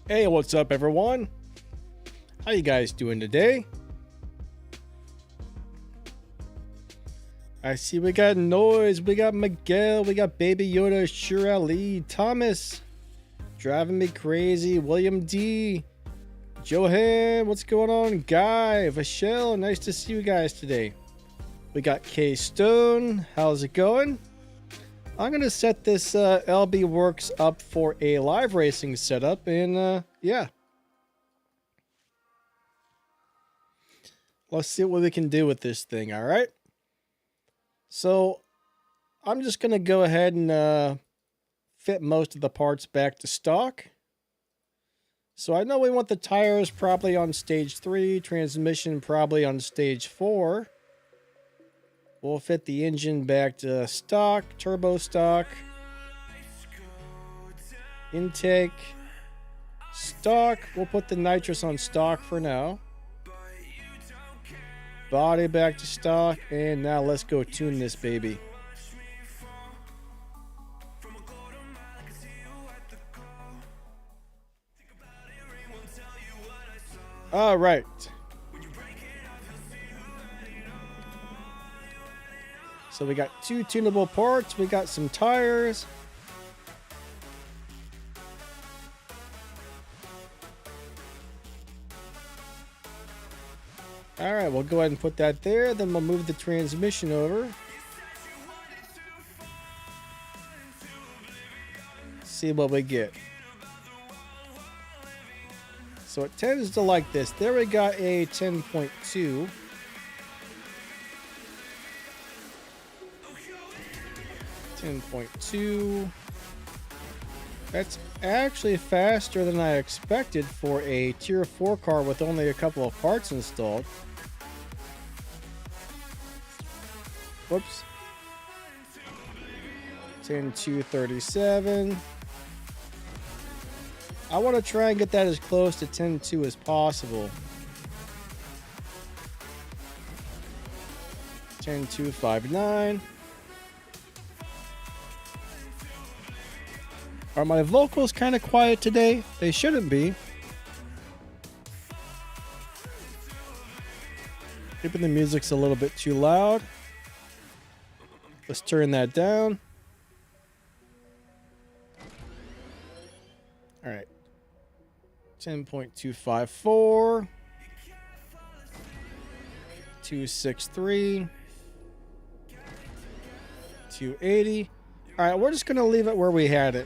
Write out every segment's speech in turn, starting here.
Hey, what's up, everyone? How you guys doing today? I see we got Noise, we got Miguel, we got Baby Yoda, Shirley, Thomas, driving me crazy, William D, Johan, what's going on, Guy, Vachelle, nice to see you guys today. We got K Stone, how's it going? I'm gonna set this LB Works up for a live racing setup, and yeah. Let's see what we can do with this thing, alright? So, I'm just gonna go ahead and fit most of the parts back to stock. So I know we want the tires probably on stage 3, transmission probably on stage 4. We'll fit the engine back to stock, turbo stock, intake, stock. We'll put the nitrous on stock for now. Body back to stock, and now let's go tune this baby. All right. So we got 2 tunable parts, we got some tires. All right, we'll go ahead and put that there, then we'll move the transmission over. See what we get. So it tends to like this. There we got a 10.2. 10.2. That's actually faster than I expected for a tier 4 car with only a couple of parts installed. Whoops. 10.237. I want to try and get that as close to 10.2 as possible. 10.259. Are my vocals kind of quiet today? They shouldn't be. Maybe the music's a little bit too loud. Let's turn that down. All right. 10.254. 263. 280. All right, we're just going to leave it where we had it.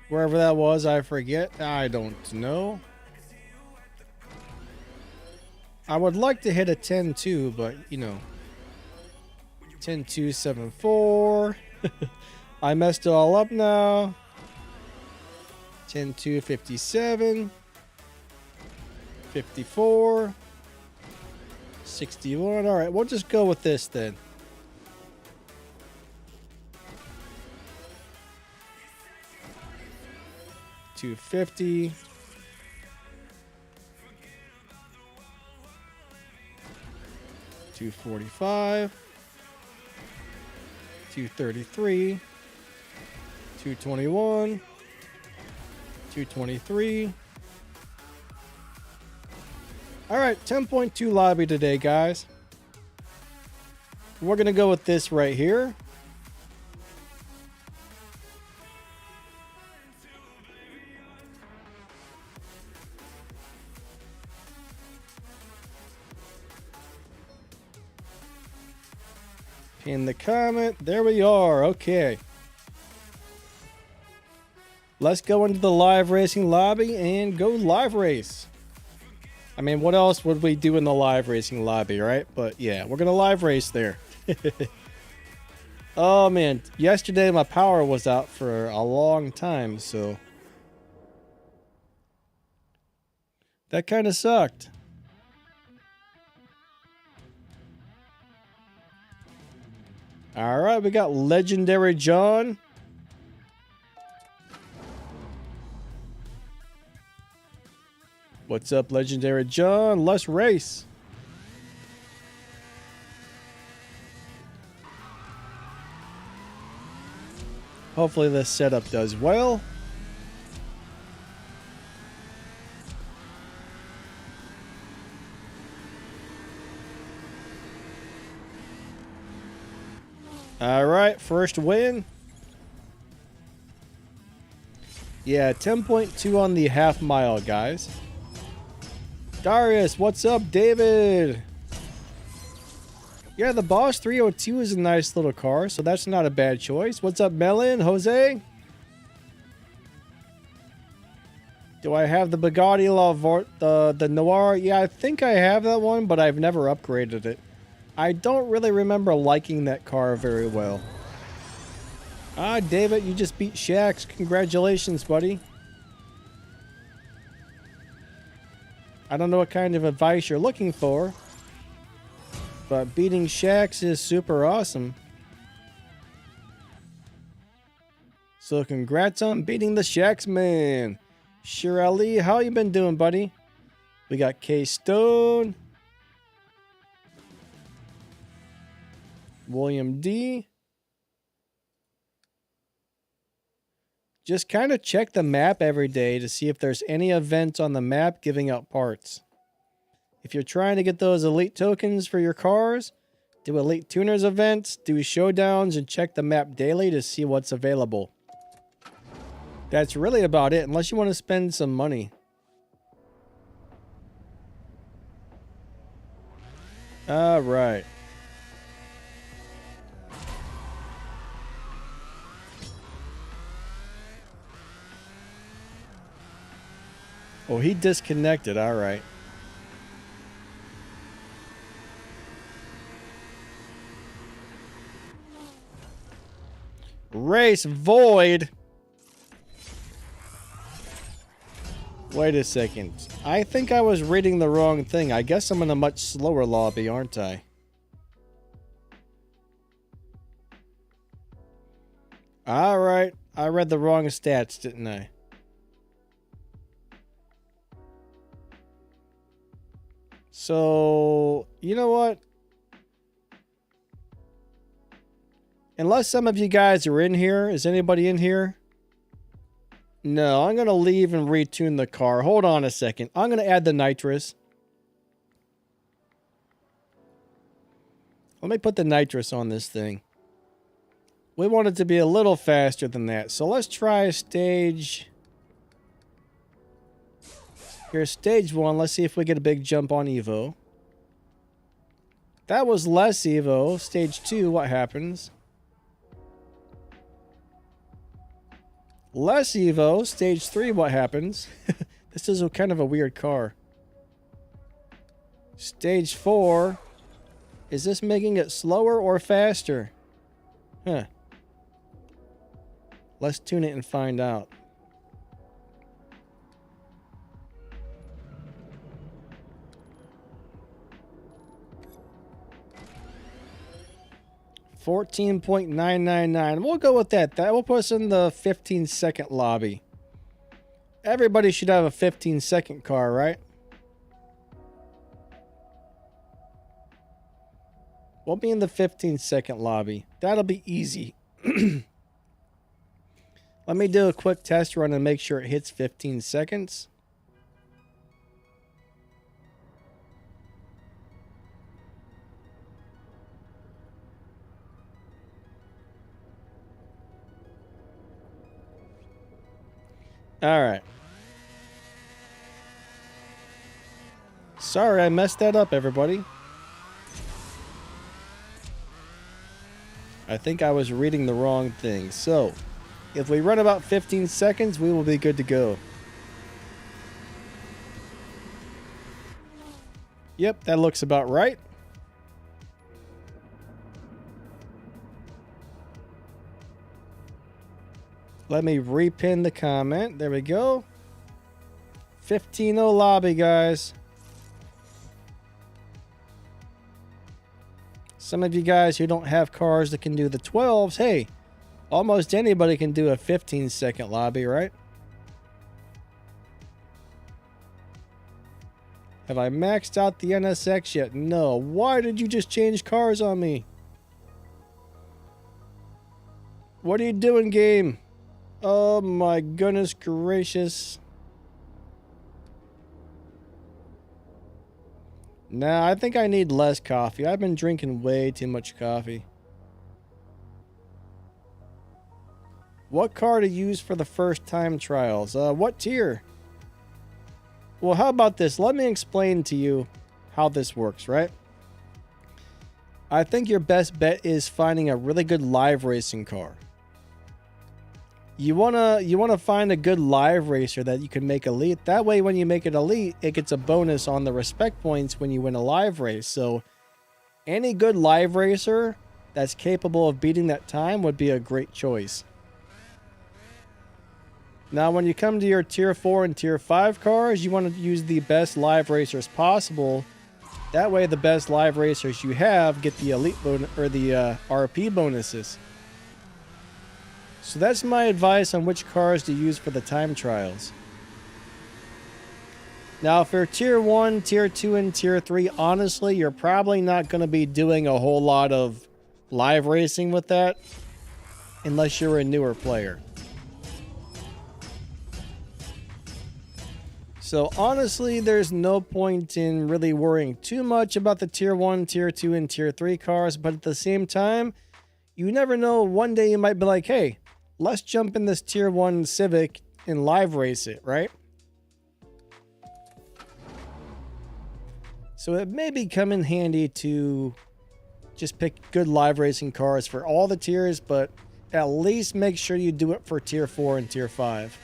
Wherever that was, I forget. I don't know. I would like to hit a 10.2, but, you know. 10.274. I messed it all up now. 10.257. 54. 61. All right, we'll just go with this then. $250. $245. $233. $221. $223. All right, 10.2 lobby today, guys. We're gonna go with this right here. Pin the comment. There we are. Okay. Let's go into the live racing lobby and go live race. I mean, what else would we do in the live racing lobby, right? But yeah, we're going to live race there. Oh man, yesterday my power was out for a long time, so that kind of sucked. All right, we got Legendary John. What's up, Legendary John? Let's race. Hopefully this setup does well. All right, first win. Yeah, 10.2 on the half mile, guys. Darius, what's up, David? Yeah, the Boss 302 is a nice little car, so that's not a bad choice. What's up, Melon? Jose? Do I have the Bugatti the Noir? Yeah, I think I have that one, but I've never upgraded it. I don't really remember liking that car very well. Ah, David, you just beat Shax. Congratulations, buddy. I don't know what kind of advice you're looking for, but beating Shax is super awesome. So congrats on beating the Shax man. Sure Ali, how you been doing, buddy? We got K-Stone. William D. Just kind of check the map every day to see if there's any events on the map giving out parts. If you're trying to get those elite tokens for your cars, do elite tuners events, do showdowns, and check the map daily to see what's available. That's really about it, unless you want to spend some money. All right. Oh, he disconnected. All right. Race void. Wait a second. I think I was reading the wrong thing. I guess I'm in a much slower lobby, aren't I? All right. I read the wrong stats, didn't I? So, you know what? Unless some of you guys are in here. Is anybody in here? No, I'm going to leave and retune the car. Hold on a second. I'm going to add the nitrous. Let me put the nitrous on this thing. We want it to be a little faster than that. So let's try stage... Here's stage 1. Let's see if we get a big jump on Evo. That was less Evo. Stage 2, what happens? Less Evo. Stage 3, what happens? This is kind of a weird car. Stage 4. Is this making it slower or faster? Huh. Let's tune it and find out. $14.999. We'll go with that. That will put us in the 15-second lobby. Everybody should have a 15-second car, right? We'll be in the 15-second lobby. That'll be easy. Let me do a quick test run and make sure it hits 15 seconds. All right. Sorry, I messed that up, everybody. I think I was reading the wrong thing. So, if we run about 15 seconds, we will be good to go. Yep, that looks about right. Let me repin the comment. There we go. 15-0 lobby, guys. Some of you guys who don't have cars that can do the 12s, hey, almost anybody can do a 15-second lobby, right? Have I maxed out the NSX yet? No. Why did you just change cars on me? What are you doing, game? Oh my goodness gracious. Nah, I think I need less coffee. I've been drinking way too much coffee. What car to use for the first time trials? What tier? Well, how about this? Let me explain to you how this works, right? I think your best bet is finding a really good live racing car. You wanna find a good live racer that you can make elite. That way, when you make it elite, it gets a bonus on the respect points when you win a live race. So, any good live racer that's capable of beating that time would be a great choice. Now, when you come to your tier 4 and tier 5 cars, you want to use the best live racers possible. That way, the best live racers you have get the elite bonus or the RP bonuses. So that's my advice on which cars to use for the time trials. Now, for tier 1, tier 2, and tier 3, honestly, you're probably not going to be doing a whole lot of live racing with that unless you're a newer player. So honestly, there's no point in really worrying too much about the tier 1, tier 2, and tier 3 cars, but at the same time, you never know, one day you might be like, hey, let's jump in this tier 1 Civic and live race it, right? So it may be come in handy to just pick good live racing cars for all the tiers, but at least make sure you do it for tier 4 and tier 5.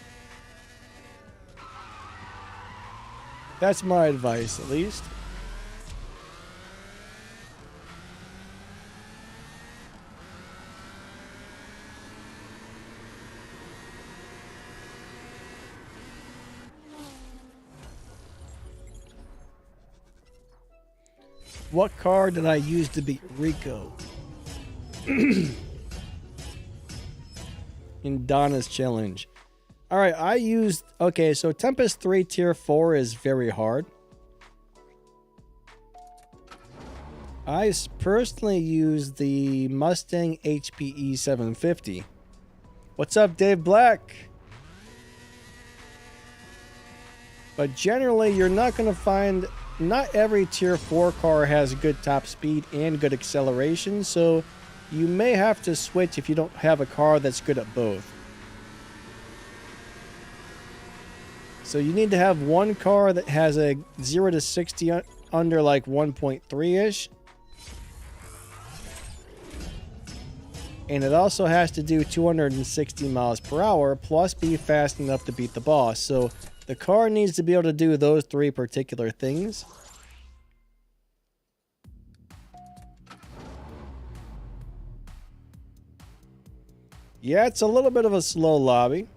That's my advice, at least. What car did I use to beat Rico? In Donna's challenge. Alright, I used... Okay, so Tempest 3 tier 4 is very hard. I personally used the Mustang HPE 750. What's up, Dave Black? But generally, you're not going to find... Not every tier 4 car has good top speed and good acceleration, so you may have to switch if you don't have a car that's good at both. So you need to have one car that has a 0 to 60 under like 1.3-ish. And it also has to do 260 miles per hour plus be fast enough to beat the boss. So the car needs to be able to do those 3 particular things. Yeah, it's a little bit of a slow lobby.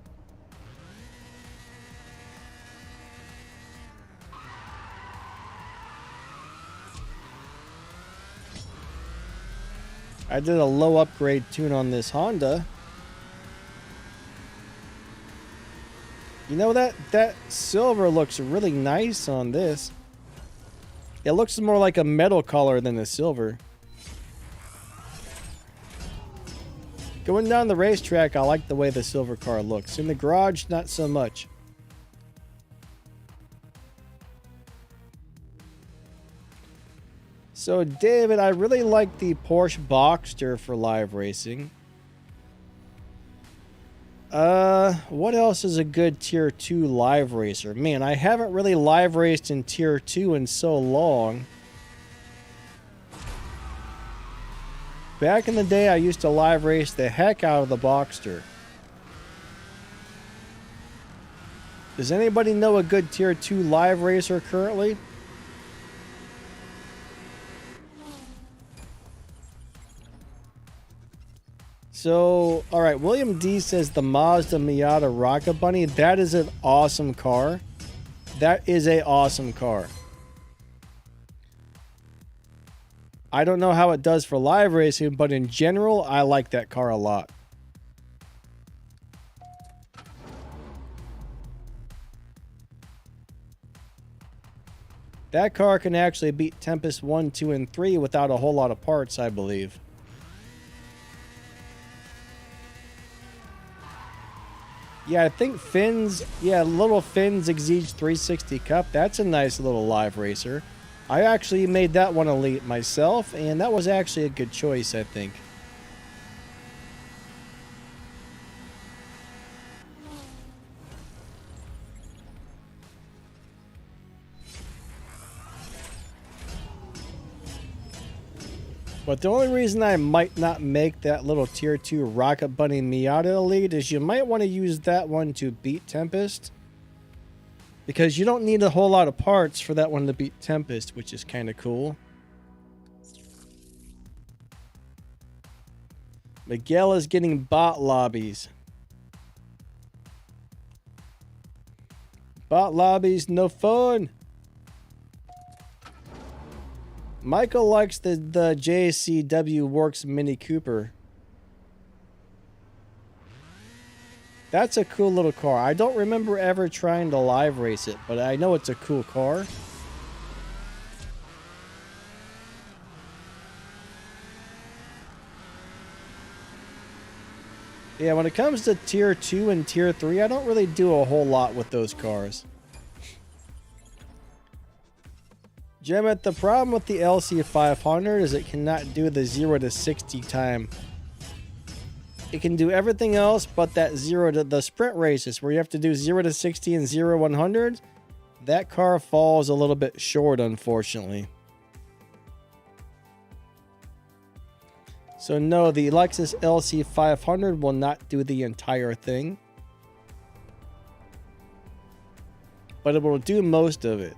I did a low upgrade tune on this Honda. You know, that silver looks really nice on this. It looks more like a metal color than a silver. Going down the racetrack, I like the way the silver car looks. In the garage, not so much. So, David, I really like the Porsche Boxster for live racing. What else is a good tier 2 live racer? Man, I haven't really live raced in tier 2 in so long. Back in the day, I used to live race the heck out of the Boxster. Does anybody know a good tier 2 live racer currently? So, alright, William D says the Mazda Miata Rocket Bunny. That is an awesome car. That is an awesome car. I don't know how it does for live racing, but in general, I like that car a lot. That car can actually beat Tempest 1, 2, and 3 without a whole lot of parts, I believe. Yeah, I think Finn's, yeah, little Finn's Exige 360 Cup. That's a nice little live racer. I actually made that one elite myself, and that was actually a good choice, I think. But the only reason I might not make that little tier 2 Rocket Bunny Miata elite is you might want to use that one to beat Tempest. Because you don't need a whole lot of parts for that one to beat Tempest, which is kind of cool. Miguel is getting bot lobbies. Bot lobbies, no fun. Michael likes the JCW Works Mini Cooper. That's a cool little car. I don't remember ever trying to live race it, but I know it's a cool car. Yeah, when it comes to tier 2 and tier 3, I don't really do a whole lot with those cars. Gemmet, the problem with the LC500 is it cannot do the 0 to 60 time. It can do everything else but that 0 to the sprint races where you have to do 0 to 60 and 0 to 100. That car falls a little bit short, unfortunately. So no, the Lexus LC500 will not do the entire thing. But it will do most of it.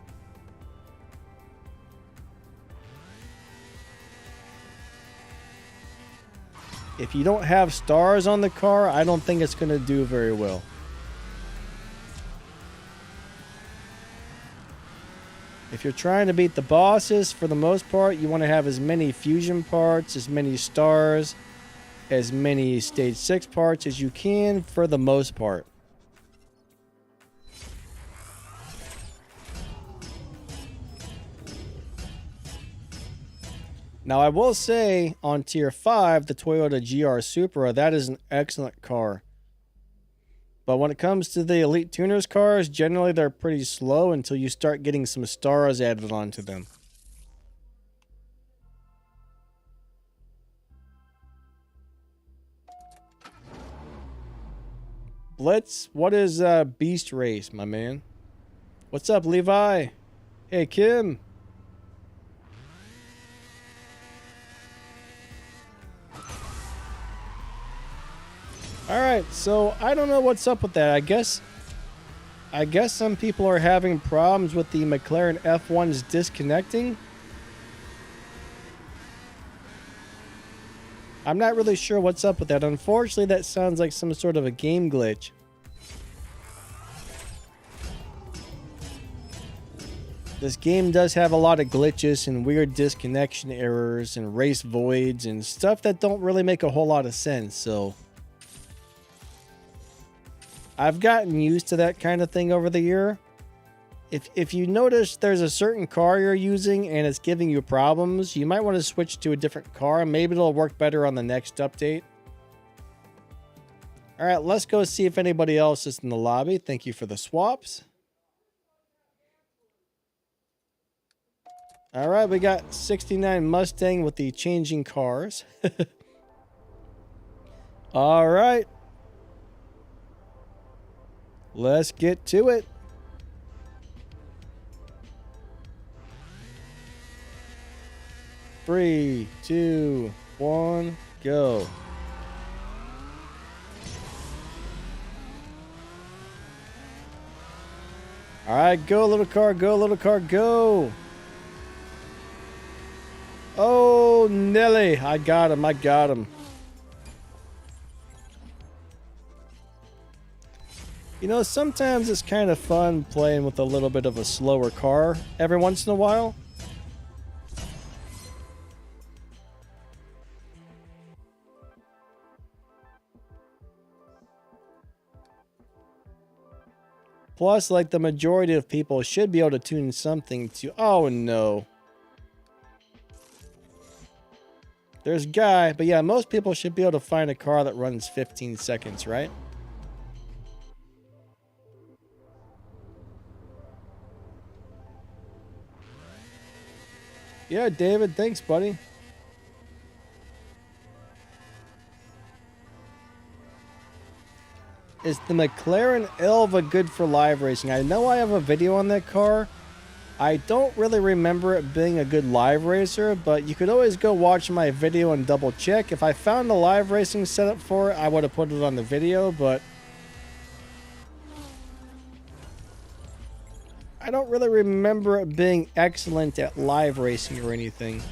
If you don't have stars on the car, I don't think it's going to do very well. If you're trying to beat the bosses, for the most part, you want to have as many fusion parts, as many stars, as many stage 6 parts as you can for the most part. Now, I will say, on Tier 5, the Toyota GR Supra, that is an excellent car. But when it comes to the Elite Tuners cars, generally they're pretty slow until you start getting some stars added onto them. Blitz, what is Beast Race, my man? What's up, Levi? Hey, Kim. Alright, so I don't know what's up with that. I guess some people are having problems with the McLaren F1s disconnecting. I'm not really sure what's up with that. Unfortunately, that sounds like some sort of a game glitch. This game does have a lot of glitches and weird disconnection errors and race voids and stuff that don't really make a whole lot of sense, so I've gotten used to that kind of thing over the year. If you notice there's a certain car you're using and it's giving you problems, you might want to switch to a different car. Maybe it'll work better on the next update. All right, let's go see if anybody else is in the lobby. Thank you for the swaps. All right, we got 69 Mustang with the changing cars. All right. Let's get to it. Three, two, one, go. All right, go little car, go little car, go. Oh, Nelly, I got him, I got him. You know, sometimes it's kind of fun playing with a little bit of a slower car every once in a while. Plus, like, the majority of people should be able to tune something to... Oh, no. There's Guy, but yeah, most people should be able to find a car that runs 15 seconds, right? Yeah, David, thanks, buddy. Is the McLaren Elva good for live racing? I know I have a video on that car. I don't really remember it being a good live racer, but you could always go watch my video and double check. If I found a live racing setup for it, I would have put it on the video, but I don't really remember it being excellent at live racing or anything.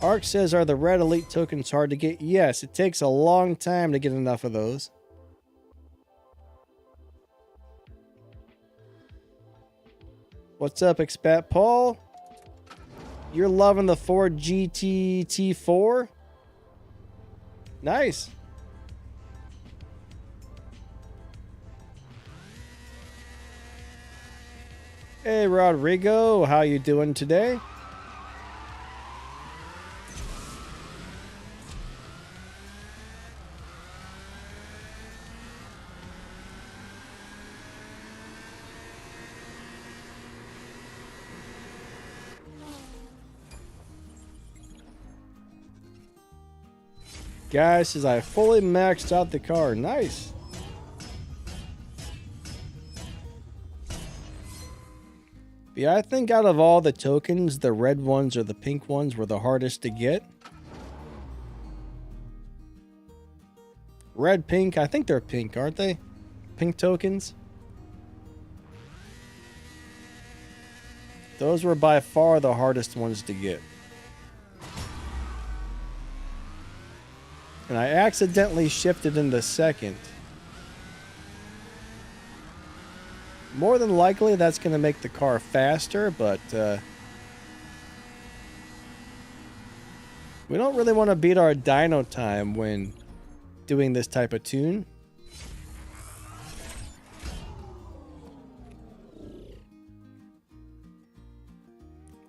Ark says, are the red elite tokens hard to get? Yes, it takes a long time to get enough of those. What's up, Expat Paul? You're loving the Ford GT T4? Nice. Hey, Rodrigo, how you doing today? Guys says I fully maxed out the car. Nice. Yeah, I think out of all the tokens, the red ones or the pink ones were the hardest to get. Red, pink. I think they're pink, aren't they? Pink tokens. Those were by far the hardest ones to get. And I accidentally shifted into second. More than likely, that's going to make the car faster, but we don't really want to beat our dyno time when doing this type of tune.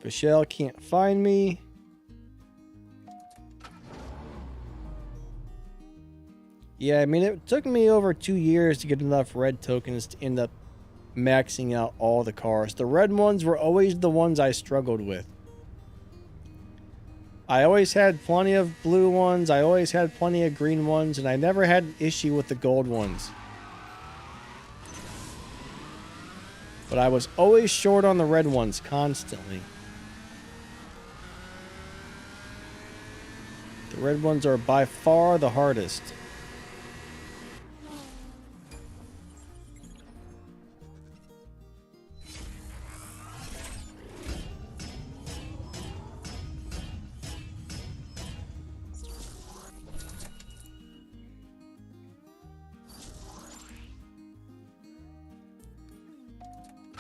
Michelle can't find me. Yeah, I mean, it took me over 2 years to get enough red tokens to end up maxing out all the cars. The red ones were always the ones I struggled with. I always had plenty of blue ones, I always had plenty of green ones, and I never had an issue with the gold ones. But I was always short on the red ones, constantly. The red ones are by far the hardest.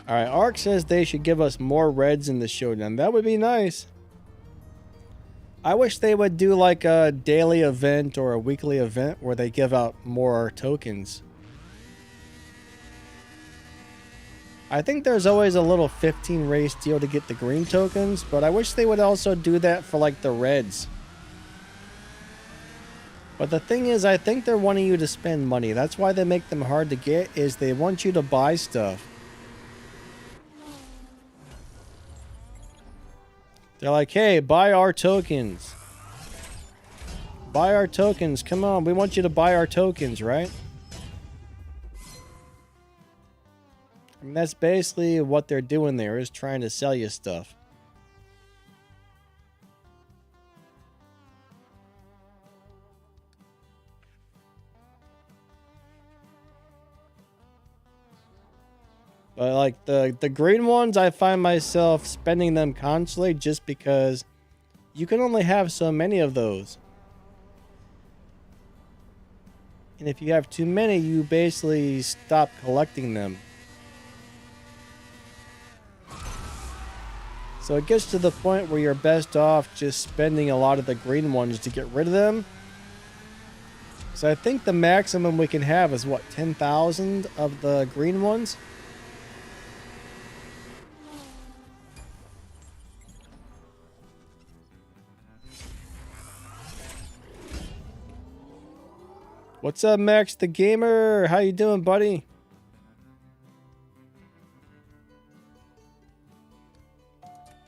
Alright, Ark says they should give us more reds in the showdown. That would be nice. I wish they would do like a daily event or a weekly event where they give out more tokens. I think there's always a little 15 race deal to get the green tokens, but I wish they would also do that for like the reds. But the thing is, I think they're wanting you to spend money. That's why they make them hard to get, is they want you to buy stuff. They're like, hey, buy our tokens. Buy our tokens. Come on, we want you to buy our tokens, right? I mean, that's basically what they're doing there, is trying to sell you stuff. But like the green ones, I find myself spending them constantly just because you can only have so many of those. And if you have too many, you basically stop collecting them. So it gets to the point where you're best off just spending a lot of the green ones to get rid of them. So I think the maximum we can have is what, 10,000 of the green ones? What's up, Max the Gamer? How you doing, buddy?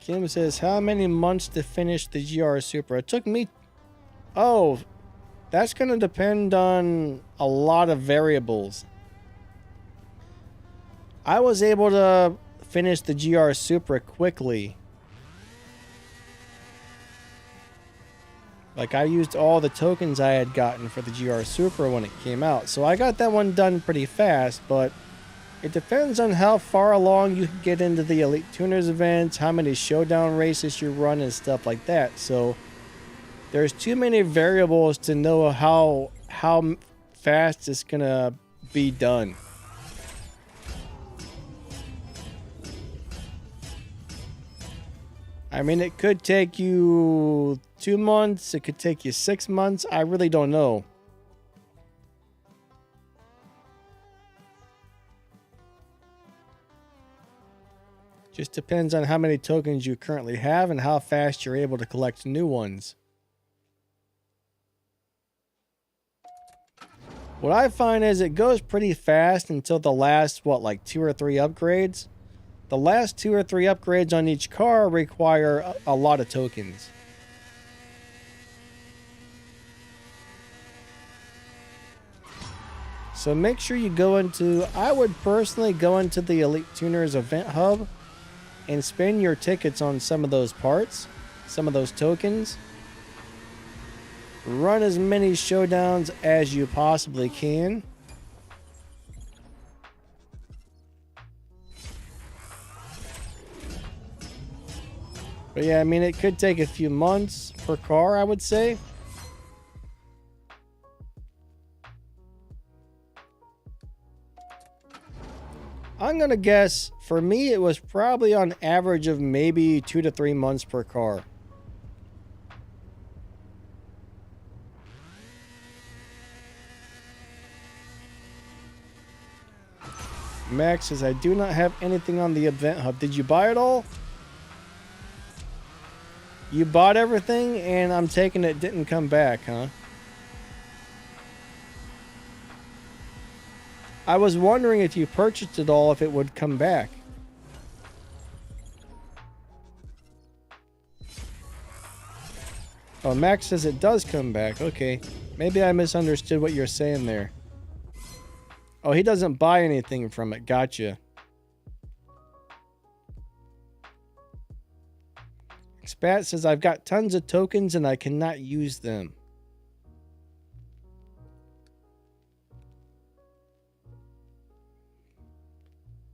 Kim says, how many months to finish the GR Super? It took me... Oh, that's going to depend on a lot of variables. I was able to finish the GR Super quickly. Like, I used all the tokens I had gotten for the GR Super when it came out. So I got that one done pretty fast, but it depends on how far along you can get into the Elite Tuners events, how many showdown races you run, and stuff like that. So there's too many variables to know how fast it's going to be done. I mean, it could take you 2 months. It could take you 6 months. I really don't know. Just depends on how many tokens you currently have and how fast you're able to collect new ones. What I find is it goes pretty fast until the last, what, like 2 or 3 upgrades? The last 2 or 3 upgrades on each car require a lot of tokens. So make sure you go into, I would personally go into the Elite Tuners event hub and spend your tickets on some of those parts, some of those tokens. Run as many showdowns as you possibly can. But yeah, I mean, it could take a few months per car, I would say. I'm going to guess, for me, it was probably on average of maybe 2 to 3 months per car. Max says, I do not have anything on the event hub. Did you buy it all? You bought everything, and I'm taking it didn't come back, huh? I was wondering if you purchased it all, if it would come back. Oh, Max says it does come back. Okay. Maybe I misunderstood what you're saying there. Oh, he doesn't buy anything from it. Gotcha. Spat says, I've got tons of tokens and I cannot use them.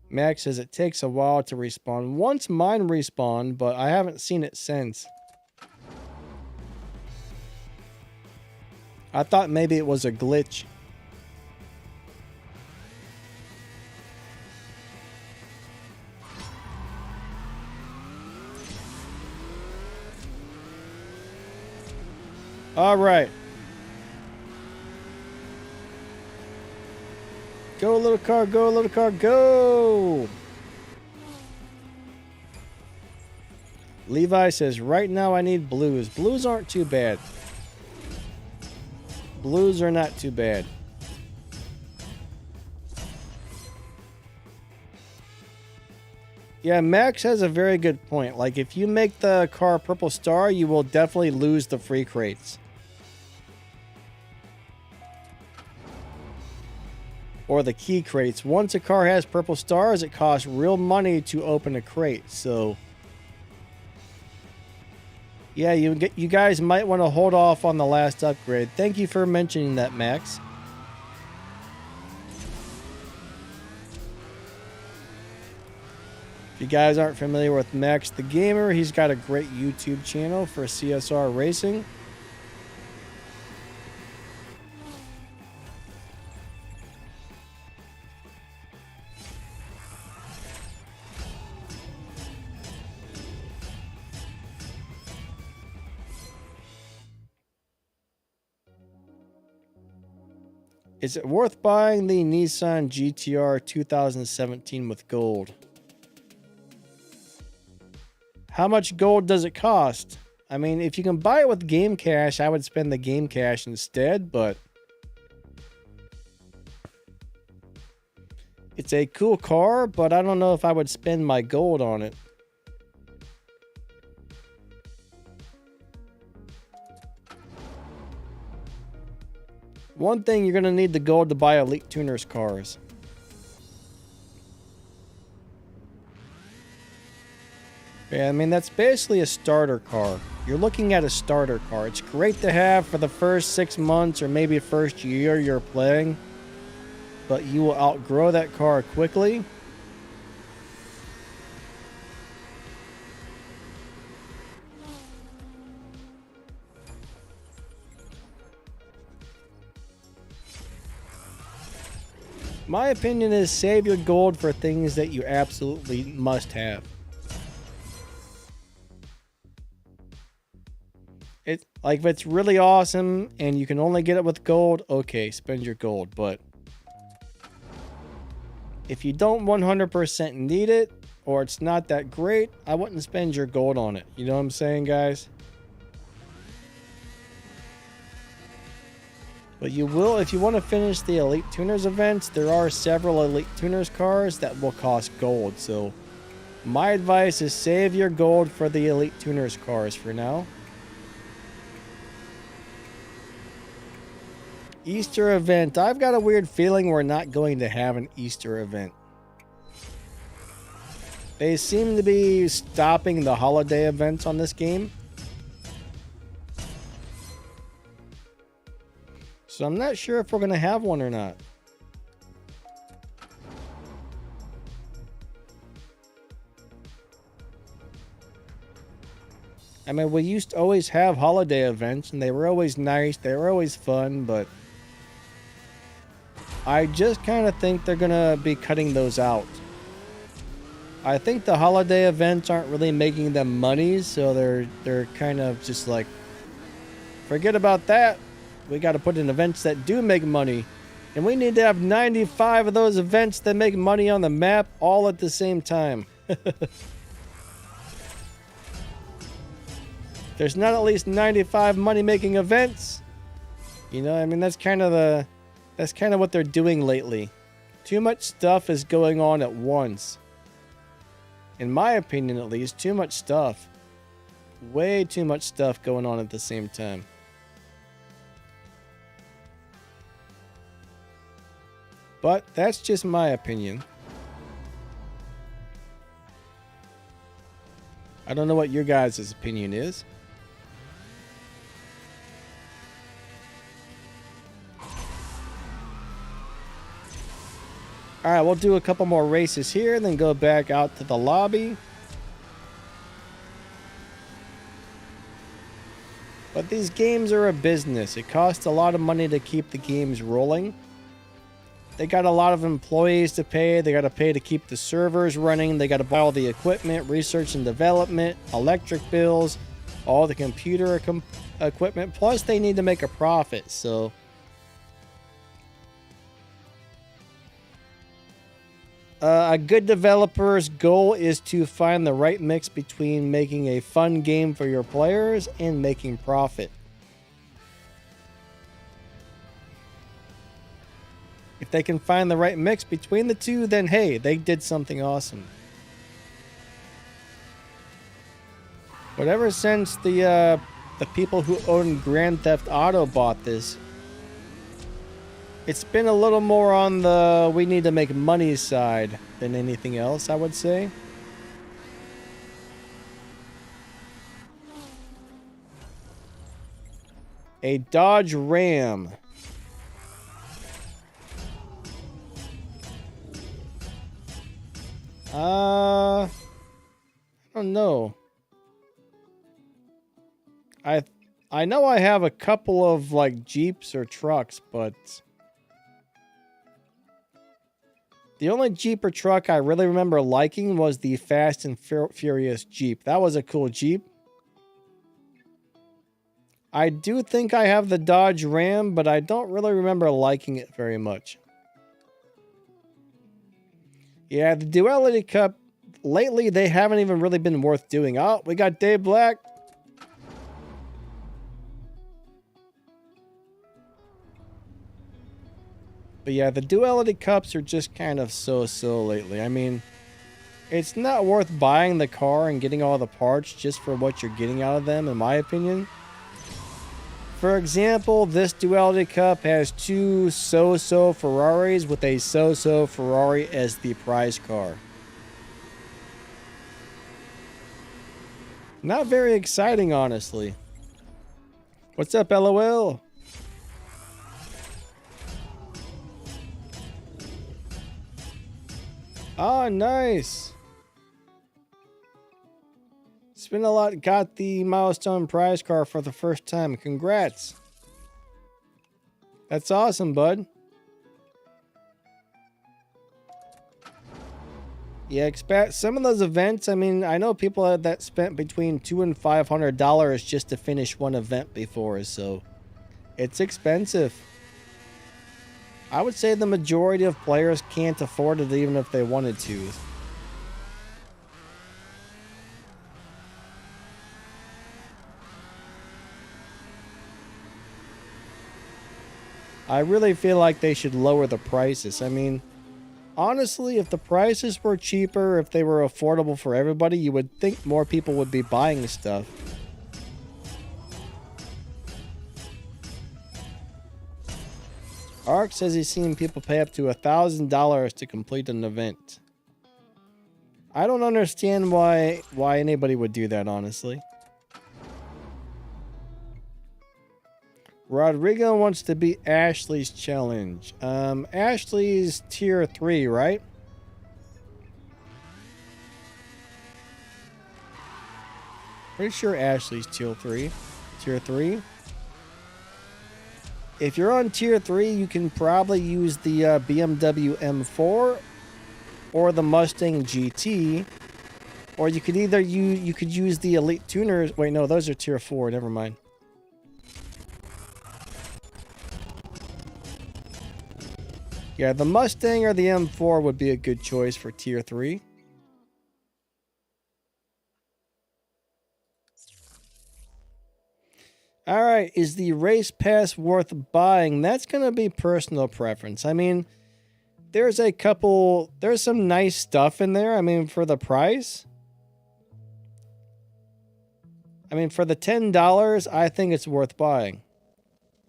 Max says it takes a while to respawn. Once mine respawned, but I haven't seen it since. I thought maybe it was a glitch. All right. Go, little car, go, little car, go! Levi says, right now I need blues. Blues aren't too bad. Blues are not too bad. Yeah, Max has a very good point. Like, if you make the car purple star, you will definitely lose the free crates. Or the key crates. Once a car has purple stars, it costs real money to open a crate. So, yeah, you guys might want to hold off on the last upgrade. Thank you for mentioning that, Max. If you guys aren't familiar with Max the Gamer, he's got a great YouTube channel for CSR racing. Is it worth buying the Nissan GTR 2017 with gold? How much gold does it cost? I mean, if you can buy it with game cash, I would spend the game cash instead, but it's a cool car, but I don't know if I would spend my gold on it. One thing, you're going to need the gold to buy Elite Tuners cars. Yeah, I mean, that's basically a starter car. You're looking at a starter car. It's great to have for the first 6 months or maybe first year you're playing, but you will outgrow that car quickly. My opinion is save your gold for things that you absolutely must have. Like, if it's really awesome and you can only get it with gold, okay, spend your gold. But if you don't 100% need it, or it's not that great, I wouldn't spend your gold on it. You know what I'm saying, guys? But you will, if you want to finish the Elite Tuners events, there are several Elite Tuners cars that will cost gold. So my advice is save your gold for the Elite Tuners cars for now. Easter event. I've got a weird feeling we're not going to have an Easter event. They seem to be stopping the holiday events on this game. So I'm not sure if we're going to have one or not. I mean, we used to always have holiday events, and they were always nice. They were always fun, but I just kind of think they're going to be cutting those out. I think the holiday events aren't really making them money, so they're kind of just like, forget about that. We got to put in events that do make money. And we need to have 95 of those events that make money on the map all at the same time. There's not at least 95 money-making events. You know, I mean, that's kind of what they're doing lately. Too much stuff is going on at once. In my opinion, at least, too much stuff. Way too much stuff going on at the same time. But that's just my opinion. I don't know what your guys' opinion is. Alright, we'll do a couple more races here and then go back out to the lobby. But these games are a business. It costs a lot of money to keep the games rolling. They got a lot of employees to pay. They got to pay to keep the servers running. They got to buy all the equipment, research and development, electric bills, all the computer equipment. Plus, they need to make a profit. So a good developer's goal is to find the right mix between making a fun game for your players and making profit. If they can find the right mix between the two, then hey, they did something awesome. But ever since the people who own Grand Theft Auto bought this, it's been a little more on the we need to make money side than anything else, I would say. A Dodge Ram. I don't know. I know I have a couple of like Jeeps or trucks, but the only Jeep or truck I really remember liking was the Fast and Furious Jeep. That was a cool Jeep. I do think I have the Dodge Ram, but I don't really remember liking it very much. Yeah, the Duality Cup, lately they haven't even really been worth doing. Oh, we got Dave Black. But yeah, the Duality Cups are just kind of so-so lately. I mean, it's not worth buying the car and getting all the parts just for what you're getting out of them, in my opinion. For example, this Duality Cup has two so-so Ferraris with a so-so Ferrari as the prize car. Not very exciting, honestly. What's up, LOL? Oh, nice. Spin a lot got the milestone prize car for the first time. Congrats. That's awesome, bud. Yeah, expect some of those events. I mean, I know people that spent between $200 and $500 just to finish one event before, so it's expensive. I would say the majority of players can't afford it even if they wanted to. I really feel like they should lower the prices. I mean, honestly, if the prices were cheaper, if they were affordable for everybody, you would think more people would be buying stuff. Ark says he's seen people pay up to $1,000 to complete an event. I don't understand why anybody would do that, honestly. Rodrigo wants to beat Ashley's challenge. Ashley's tier 3, right? Pretty sure Ashley's tier 3. Tier 3. If you're on tier 3, you can probably use the BMW M4 or the Mustang GT, or you could either use the Elite Tuners. Wait, no, those are tier 4. Never mind. Yeah, the Mustang or the M4 would be a good choice for tier 3. All right, is the race pass worth buying? That's going to be personal preference. I mean, there's some nice stuff in there. I mean, for the price. I mean, for the $10, I think it's worth buying.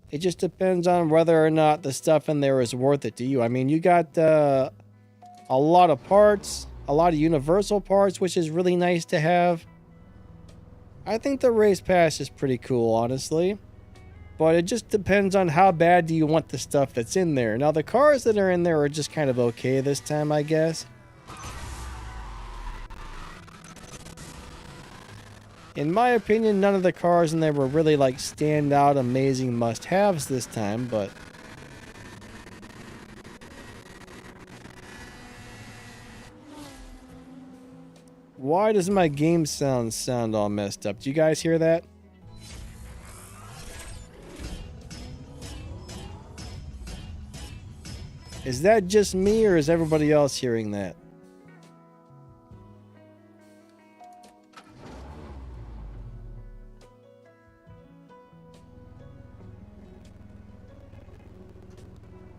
It just depends on whether or not the stuff in there is worth it to you. I mean, you got a lot of parts, a lot of universal parts, which is really nice to have. I think the race pass is pretty cool, honestly. But it just depends on how bad do you want the stuff that's in there. Now, the cars that are in there are just kind of okay this time, I guess. In my opinion, none of the cars in there were really like standout, amazing must-haves this time, but why does my game sound all messed up? Do you guys hear that? Is that just me or is everybody else hearing that?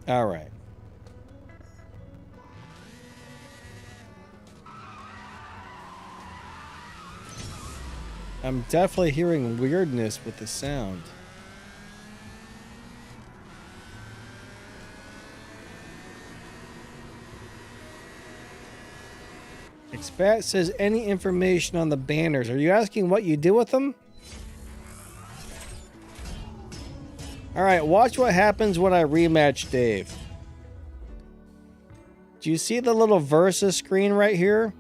All right. I'm definitely hearing weirdness with the sound. Expat says any information on the banners. Are you asking what you do with them? Alright, watch what happens when I rematch Dave. Do you see the little Versus screen right here?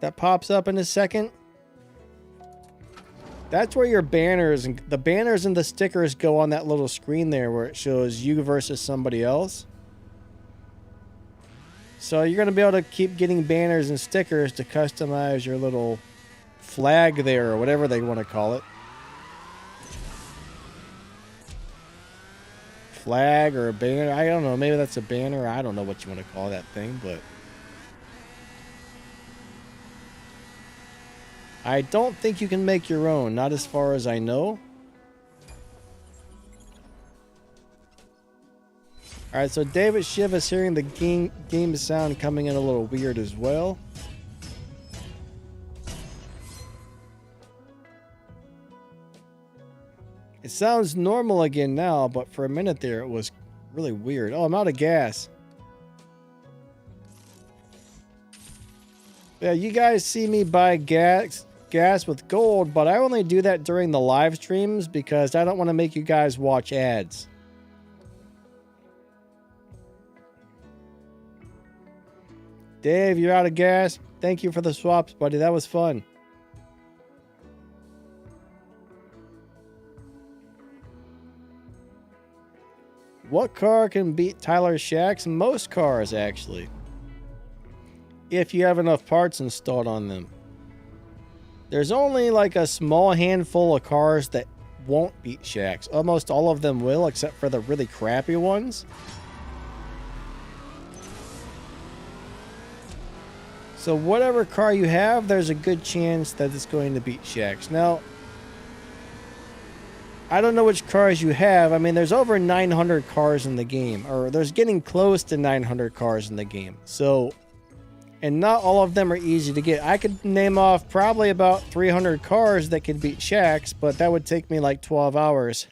That pops up in a second? That's where your banners and the stickers go on that little screen there where it shows you versus somebody else. So you're going to be able to keep getting banners and stickers to customize your little flag there or whatever they want to call it. Flag or a banner. I don't know. Maybe that's a banner. I don't know what you want to call that thing, but I don't think you can make your own. Not as far as I know. Alright, so David Shiv is hearing the game sound coming in a little weird as well. It sounds normal again now, but for a minute there it was really weird. Oh, I'm out of gas. Yeah, you guys see me buy gas with gold, but I only do that during the live streams because I don't want to make you guys watch ads. Dave, you're out of gas. Thank you for the swaps, buddy. That was fun. What car can beat Tyler Shack's? Most cars, actually. If you have enough parts installed on them. There's only like a small handful of cars that won't beat Shack's. Almost all of them will, except for the really crappy ones. So whatever car you have, there's a good chance that it's going to beat Shack's. Now, I don't know which cars you have. I mean, there's over 900 cars in the game. Or there's getting close to 900 cars in the game. So, and not all of them are easy to get. I could name off probably about 300 cars that could beat Shack's, but that would take me like 12 hours.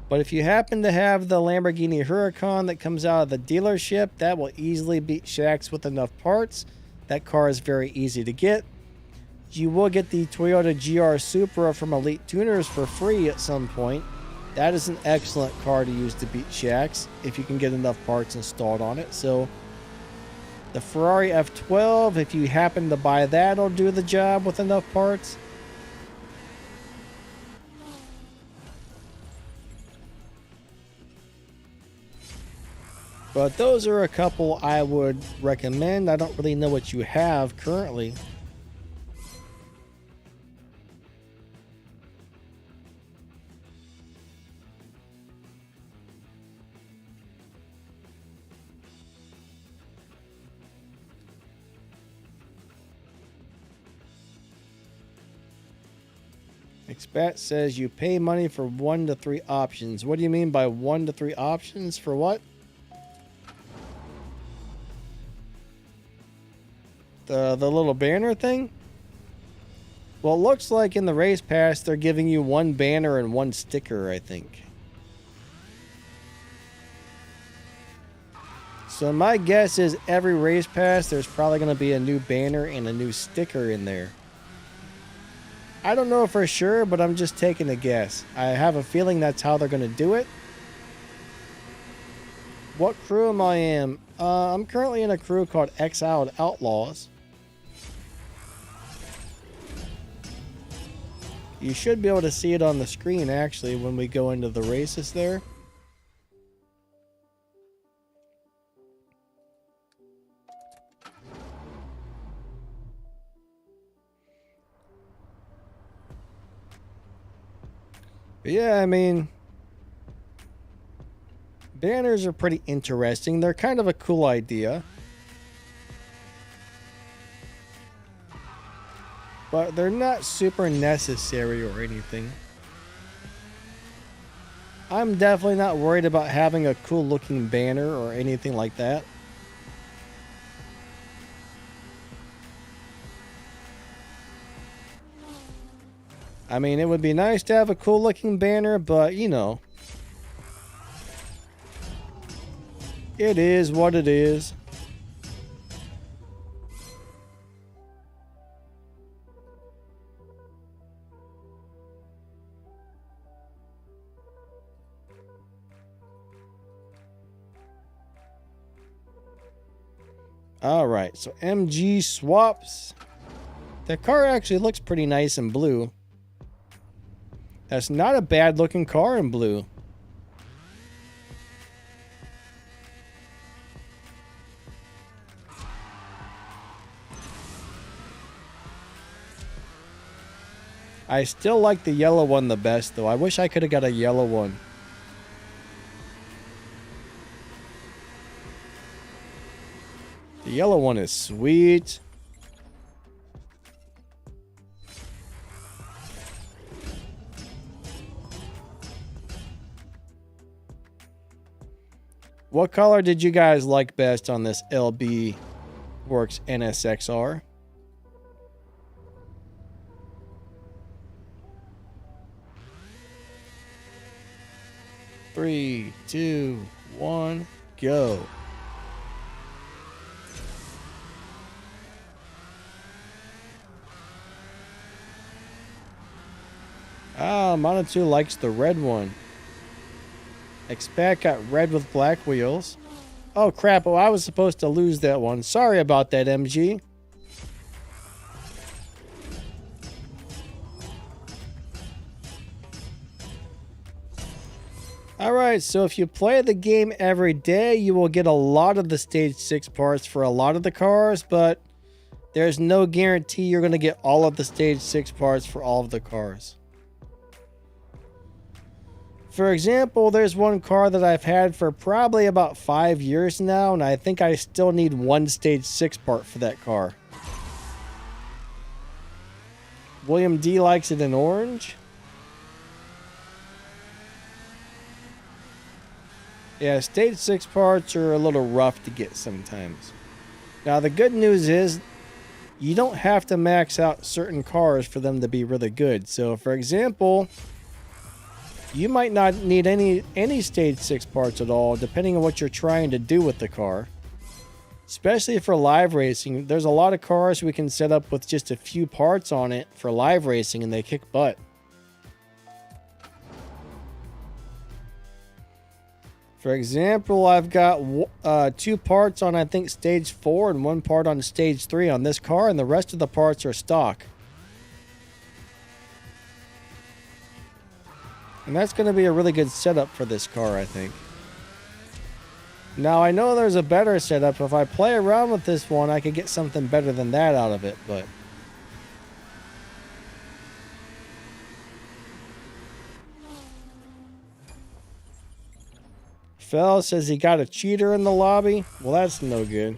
But if you happen to have the Lamborghini Huracan that comes out of the dealership, that will easily beat Shack's with enough parts. That car is very easy to get. You will get the Toyota GR Supra from Elite Tuners for free at some point. That is an excellent car to use to beat Shack's if you can get enough parts installed on it. So the Ferrari F12, if you happen to buy that, it'll do the job with enough parts. But those are a couple I would recommend. I don't really know what you have currently. Expat says you pay money for 1 to 3 options. What do you mean by 1 to 3 options? For what? The little banner thing? Well, it looks like in the race pass they're giving you 1 banner and 1 sticker, I think. So my guess is every race pass there's probably going to be a new banner and a new sticker in there. I don't know for sure, but I'm just taking a guess. I have a feeling that's how they're going to do it. What crew am I in? I'm currently in a crew called Exiled Outlaws. You should be able to see it on the screen, actually, when we go into the races there. But yeah, I mean, banners are pretty interesting. They're kind of a cool idea. But they're not super necessary or anything. I'm definitely not worried about having a cool looking banner or anything like that. I mean, it would be nice to have a cool looking banner, but you know, it is what it is. All right, so MG swaps. The car actually looks pretty nice in blue. That's not a bad looking car in blue. I still like the yellow one the best, though. I wish I could have got a yellow one. The yellow one is sweet. What color did you guys like best on this LB Works NSXR? 3, 2, 1, go. Ah, Monotoo likes the red one. Expat got red with black wheels. Oh crap, oh I was supposed to lose that one. Sorry about that, MG. Alright, so if you play the game every day, you will get a lot of the Stage 6 parts for a lot of the cars, but there's no guarantee you're going to get all of the Stage 6 parts for all of the cars. For example, there's one car that I've had for probably about 5 years now, and I think I still need one Stage 6 part for that car. William D likes it in orange. Yeah, Stage 6 parts are a little rough to get sometimes. Now, the good news is you don't have to max out certain cars for them to be really good. So, for example, you might not need any Stage 6 parts at all, depending on what you're trying to do with the car. Especially for live racing. There's a lot of cars we can set up with just a few parts on it for live racing, and they kick butt. For example, I've got 2 parts on, I think, Stage 4 and 1 part on Stage 3 on this car, and the rest of the parts are stock. And that's going to be a really good setup for this car, I think. Now, I know there's a better setup. If I play around with this one, I could get something better than that out of it, but... Phil says he got a cheater in the lobby. Well, that's no good.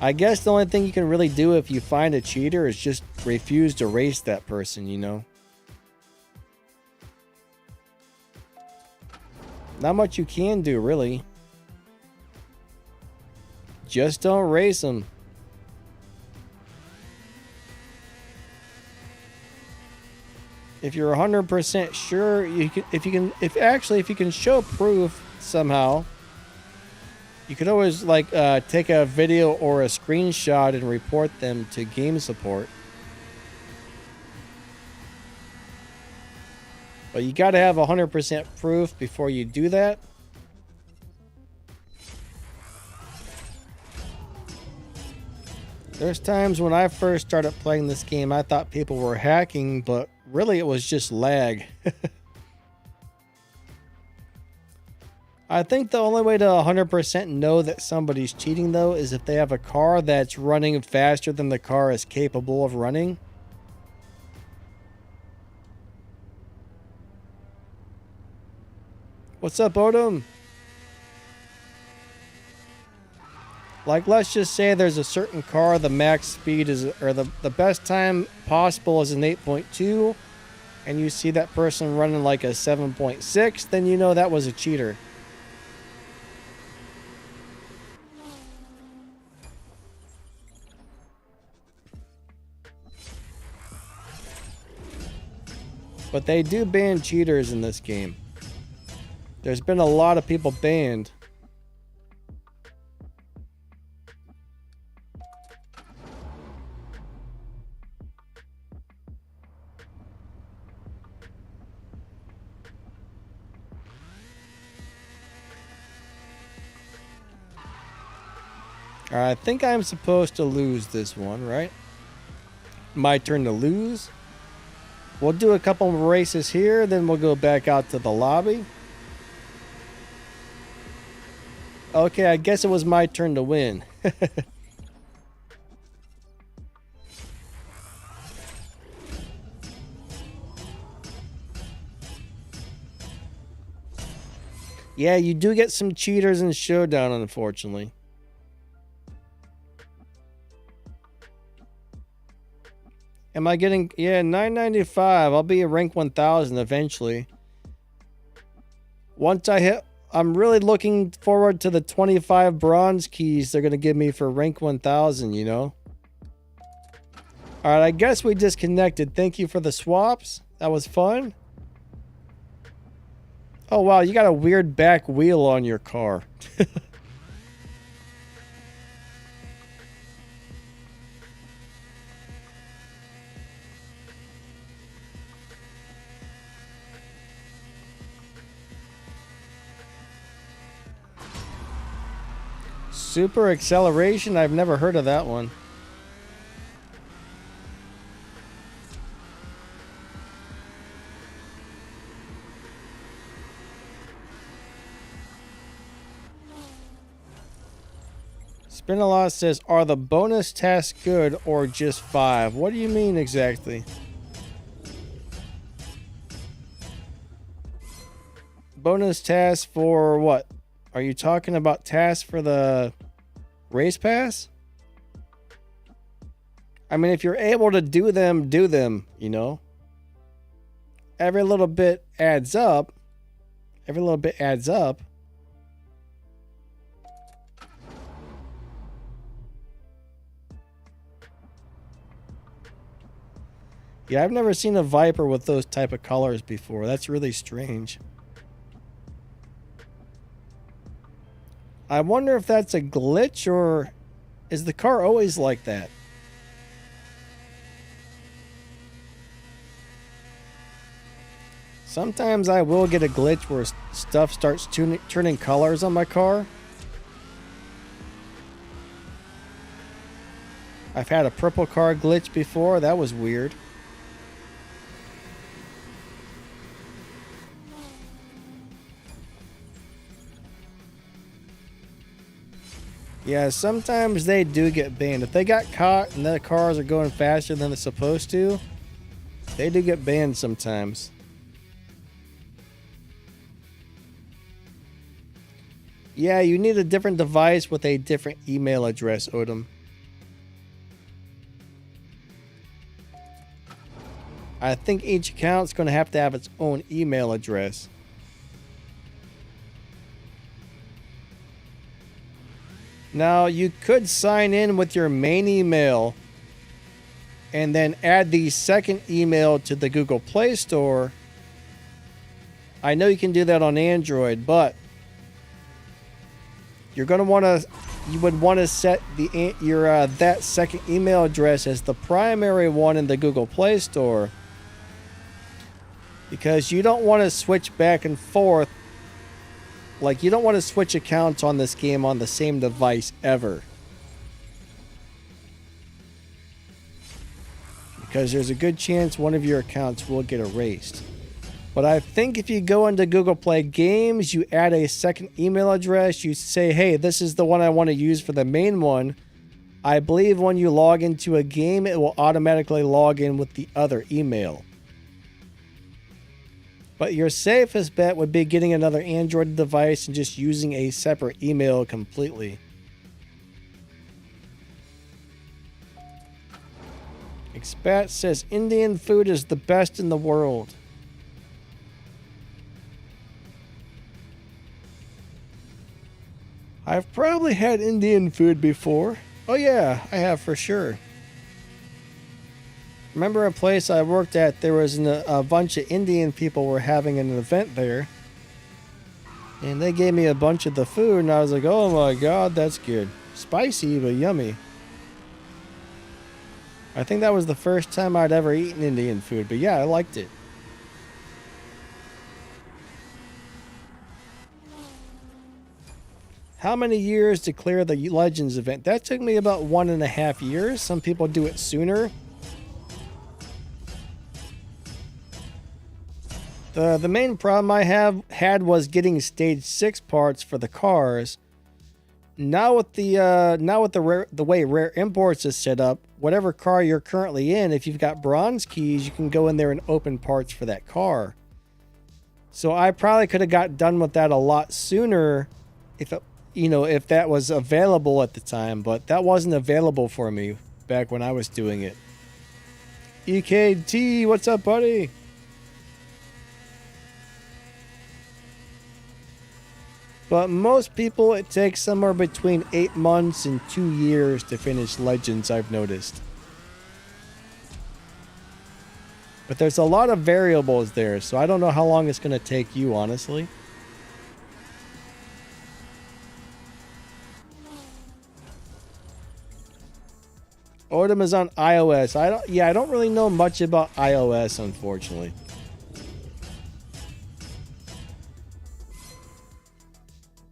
I guess the only thing you can really do if you find a cheater is just refuse to race that person, you know? Not much you can do, really. Just don't race them. If you're 100% sure, if you can show proof somehow, you can always like take a video or a screenshot and report them to game support. But you got to have 100% proof before you do that. There's times when I first started playing this game, I thought people were hacking, but really it was just lag. I think the only way to 100% know that somebody's cheating, though, is if they have a car that's running faster than the car is capable of running. What's up, Odom? Like, let's just say there's a certain car, the max speed is, or the best time possible is an 8.2, and you see that person running like a 7.6, then you know that was a cheater. But they do ban cheaters in this game. There's been a lot of people banned. I think I'm supposed to lose this one, right? My turn to lose. We'll do a couple of races here, then we'll go back out to the lobby. Okay, I guess it was my turn to win. Yeah, you do get some cheaters in Showdown, unfortunately. Am I getting... Yeah, 995. I'll be a rank 1000 eventually. Once I hit... I'm really looking forward to the 25 bronze keys they're going to give me for rank 1000, you know? Alright, I guess we disconnected. Thank you for the swaps. That was fun. Oh, wow, you got a weird back wheel on your car. Super acceleration? I've never heard of that one. Spinalot says, are the bonus tasks good or just 5? What do you mean exactly? Bonus tasks for what? Are you talking about tasks for the race pass? I mean, if you're able to do them, you know? Every little bit adds up. Every little bit adds up. Yeah, I've never seen a Viper with those type of colors before. That's really strange. I wonder if that's a glitch or is the car always like that? Sometimes I will get a glitch where stuff starts turning colors on my car. I've had a purple car glitch before. That was weird. Yeah, sometimes they do get banned. If they got caught and the cars are going faster than they're supposed to, they do get banned sometimes. Yeah, you need a different device with a different email address, Odom. I think each account's going to have its own email address. Now, you could sign in with your main email and then add the second email to the Google Play Store. I know you can do that on Android, but you're going to you would want to set your that second email address as the primary one in the Google Play Store, because you don't want to switch back and forth. Like, you don't want to switch accounts on this game on the same device ever, because there's a good chance one of your accounts will get erased. But I think if you go into Google Play Games, you add a second email address, you say, hey, this is the one I want to use for the main one. I believe when you log into a game, it will automatically log in with the other email. But your safest bet would be getting another Android device and just using a separate email completely. Expat says Indian food is the best in the world. I've probably had Indian food before. Oh yeah, I have for sure. Remember a place I worked at, there was a bunch of Indian people were having an event there. And they gave me a bunch of the food and I was like, oh my god, that's good. Spicy, but yummy. I think that was the first time I'd ever eaten Indian food, but yeah, I liked it. How many years to clear the Legends event? That took me about 1.5 years. Some people do it sooner. The main problem I had was getting stage 6 parts for the cars. Now with the way Rare Imports is set up, whatever car you're currently in, if you've got bronze keys, you can go in there and open parts for that car. So I probably could have got done with that a lot sooner if that was available at the time, but that wasn't available for me back when I was doing it. EKT, what's up, buddy? But most people, it takes somewhere between 8 months and 2 years to finish Legends, I've noticed. But there's a lot of variables there, so I don't know how long it's going to take you, honestly. modem is on iOS. I don't really know much about iOS, unfortunately.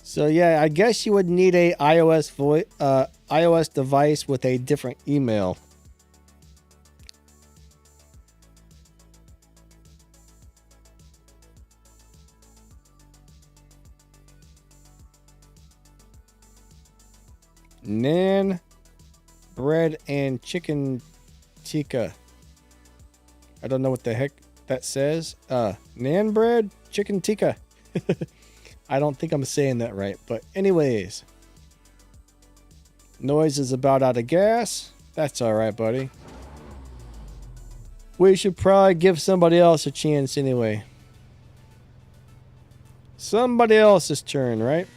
So yeah, I guess you would need a iOS device with a different email. Naan, bread, and chicken tikka. I don't know what the heck that says. Naan bread, chicken tikka. I don't think I'm saying that right, but anyways. Noise is about out of gas. That's alright, buddy. We should probably give somebody else a chance anyway. Somebody else's turn, right?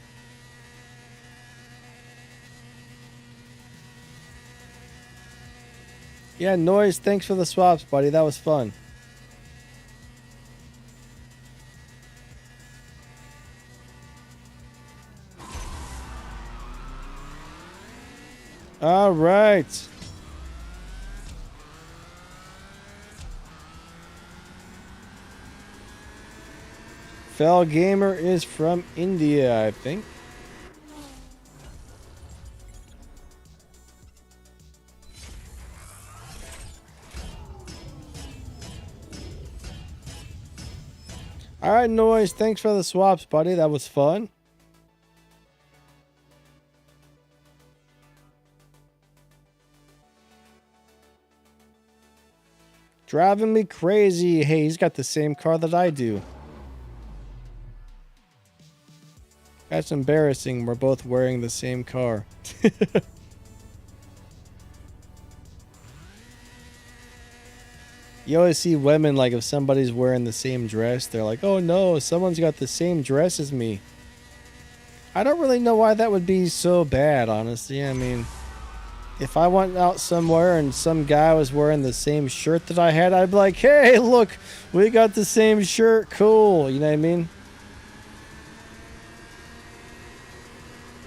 Yeah, Noise, thanks for the swaps, buddy. That was fun. All right. Fell Gamer is from India, I think. All right, Noise. Thanks for the swaps, buddy. That was fun. Driving me crazy. Hey, he's got the same car that I do. That's embarrassing. We're both wearing the same car. You always see women, like, if somebody's wearing the same dress, they're like, oh no, someone's got the same dress as me. I don't really know why that would be so bad, honestly. I mean, if I went out somewhere and some guy was wearing the same shirt that I had, I'd be like, hey, look, we got the same shirt. Cool. You know what I mean?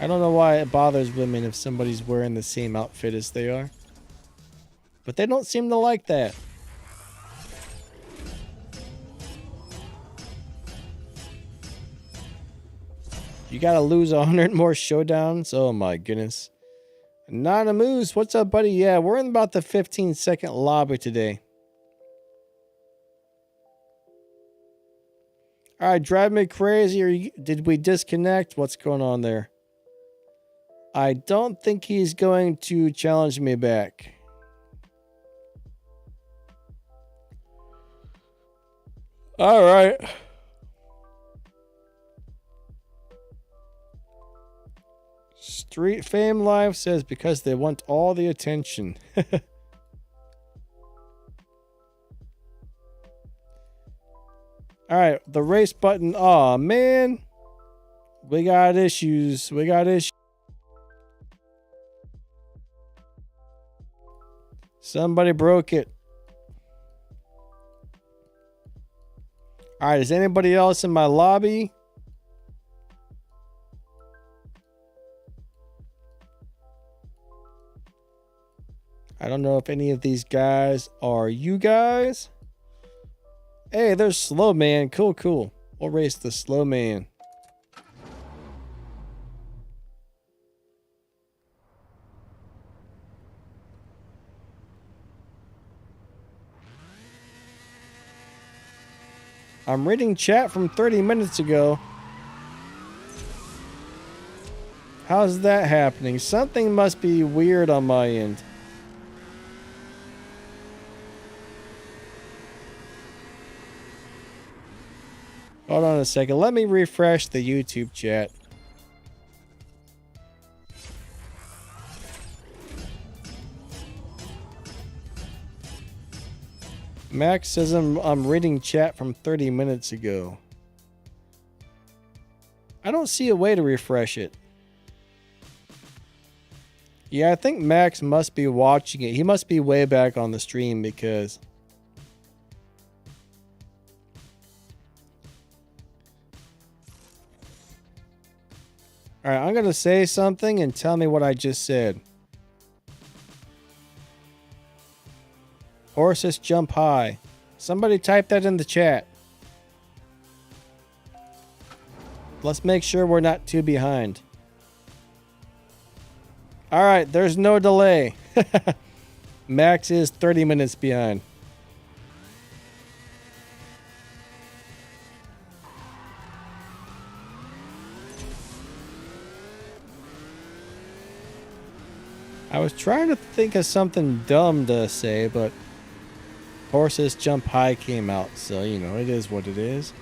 I don't know why it bothers women if somebody's wearing the same outfit as they are. But they don't seem to like that. You gotta lose 100 more showdowns? Oh my goodness. Anonymous, what's up, buddy? Yeah, we're in about the 15-second lobby today. Alright, drive me crazy. Did we disconnect? What's going on there? I don't think he's going to challenge me back. Alright. Street Fame Live says because they want all the attention. Alright, the race button. Aw, man. We got issues. We got issues. Somebody broke it. Alright, is anybody else in my lobby? I don't know if any of these guys are you guys. Hey, there's Slow Man. Cool, cool. We'll race the Slow Man. I'm reading chat from 30 minutes ago. How's that happening? Something must be weird on my end. Hold on a second. Let me refresh the YouTube chat. Max says I'm reading chat from 30 minutes ago. I don't see a way to refresh it. Yeah, I think Max must be watching it. He must be way back on the stream because... Alright, I'm going to say something and tell me what I just said. Horses jump high. Somebody type that in the chat. Let's make sure we're not too behind. All right, there's no delay. Max is 30 minutes behind. I was trying to think of something dumb to say, but Horses Jump High came out, so, you know, it is what it is.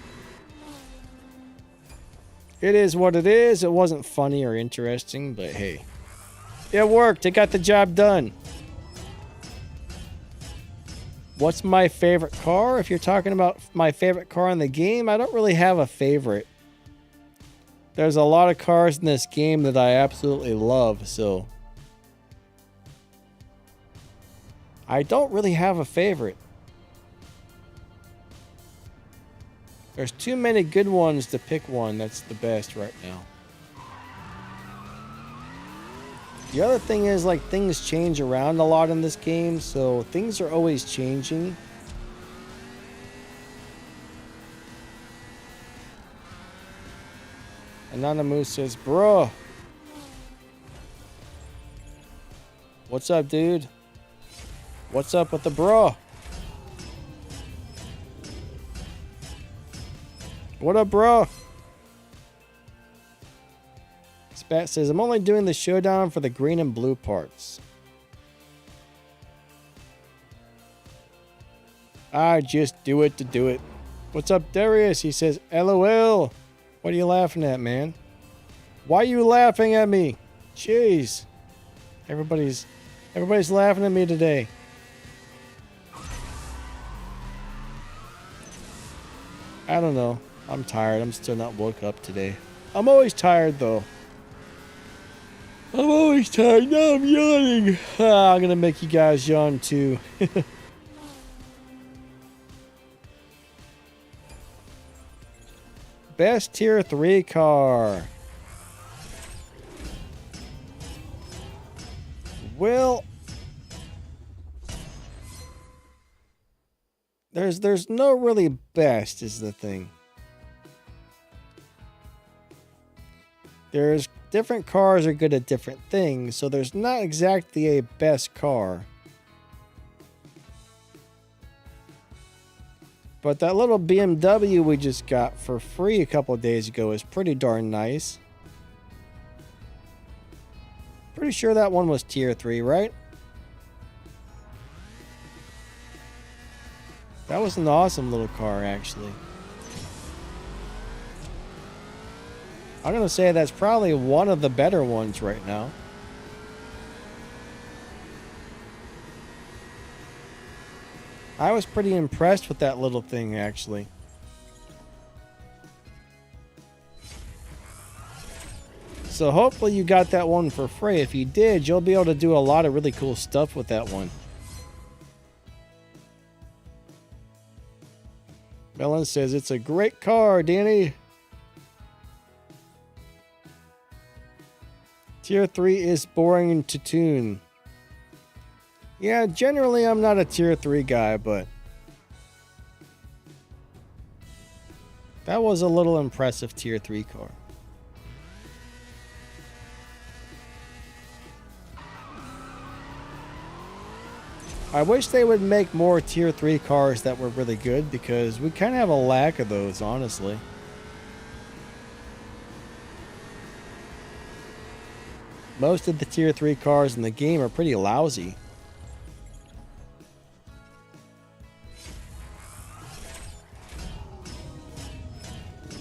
It is what it is. It wasn't funny or interesting, but hey. It worked. It got the job done. What's my favorite car? If you're talking about my favorite car in the game, I don't really have a favorite. There's a lot of cars in this game that I absolutely love, so I don't really have a favorite. There's too many good ones to pick one that's the best right now. The other thing is, like, things change around a lot in this game, so things are always changing. Anonymous says, bro. What's up, dude? What's up with the bro? What up, bro? Spat says, I'm only doing the showdown for the green and blue parts. I just do it to do it. What's up, Darius? He says, LOL. What are you laughing at, man? Why are you laughing at me? Jeez. Everybody's laughing at me today. I don't know. I'm tired. I'm still not woke up today. I'm always tired, though. I'm always tired. Now I'm yawning. I'm going to make you guys yawn, too. Best tier 3 car. Well, there's no really best is the thing. There's different cars are good at different things, so there's not exactly a best car. But that little BMW we just got for free a couple of days ago is pretty darn nice. Pretty sure that one was tier 3, right? That was an awesome little car, actually. I'm going to say that's probably one of the better ones right now. I was pretty impressed with that little thing, actually. So hopefully you got that one for free. If you did, you'll be able to do a lot of really cool stuff with that one. Melon says, it's a great car, Danny. Tier 3 is boring to tune. Yeah, generally I'm not a tier 3 guy, but that was a little impressive tier 3 car. I wish they would make more tier 3 cars that were really good, because we kind of have a lack of those, honestly. Most of the tier 3 cars in the game are pretty lousy.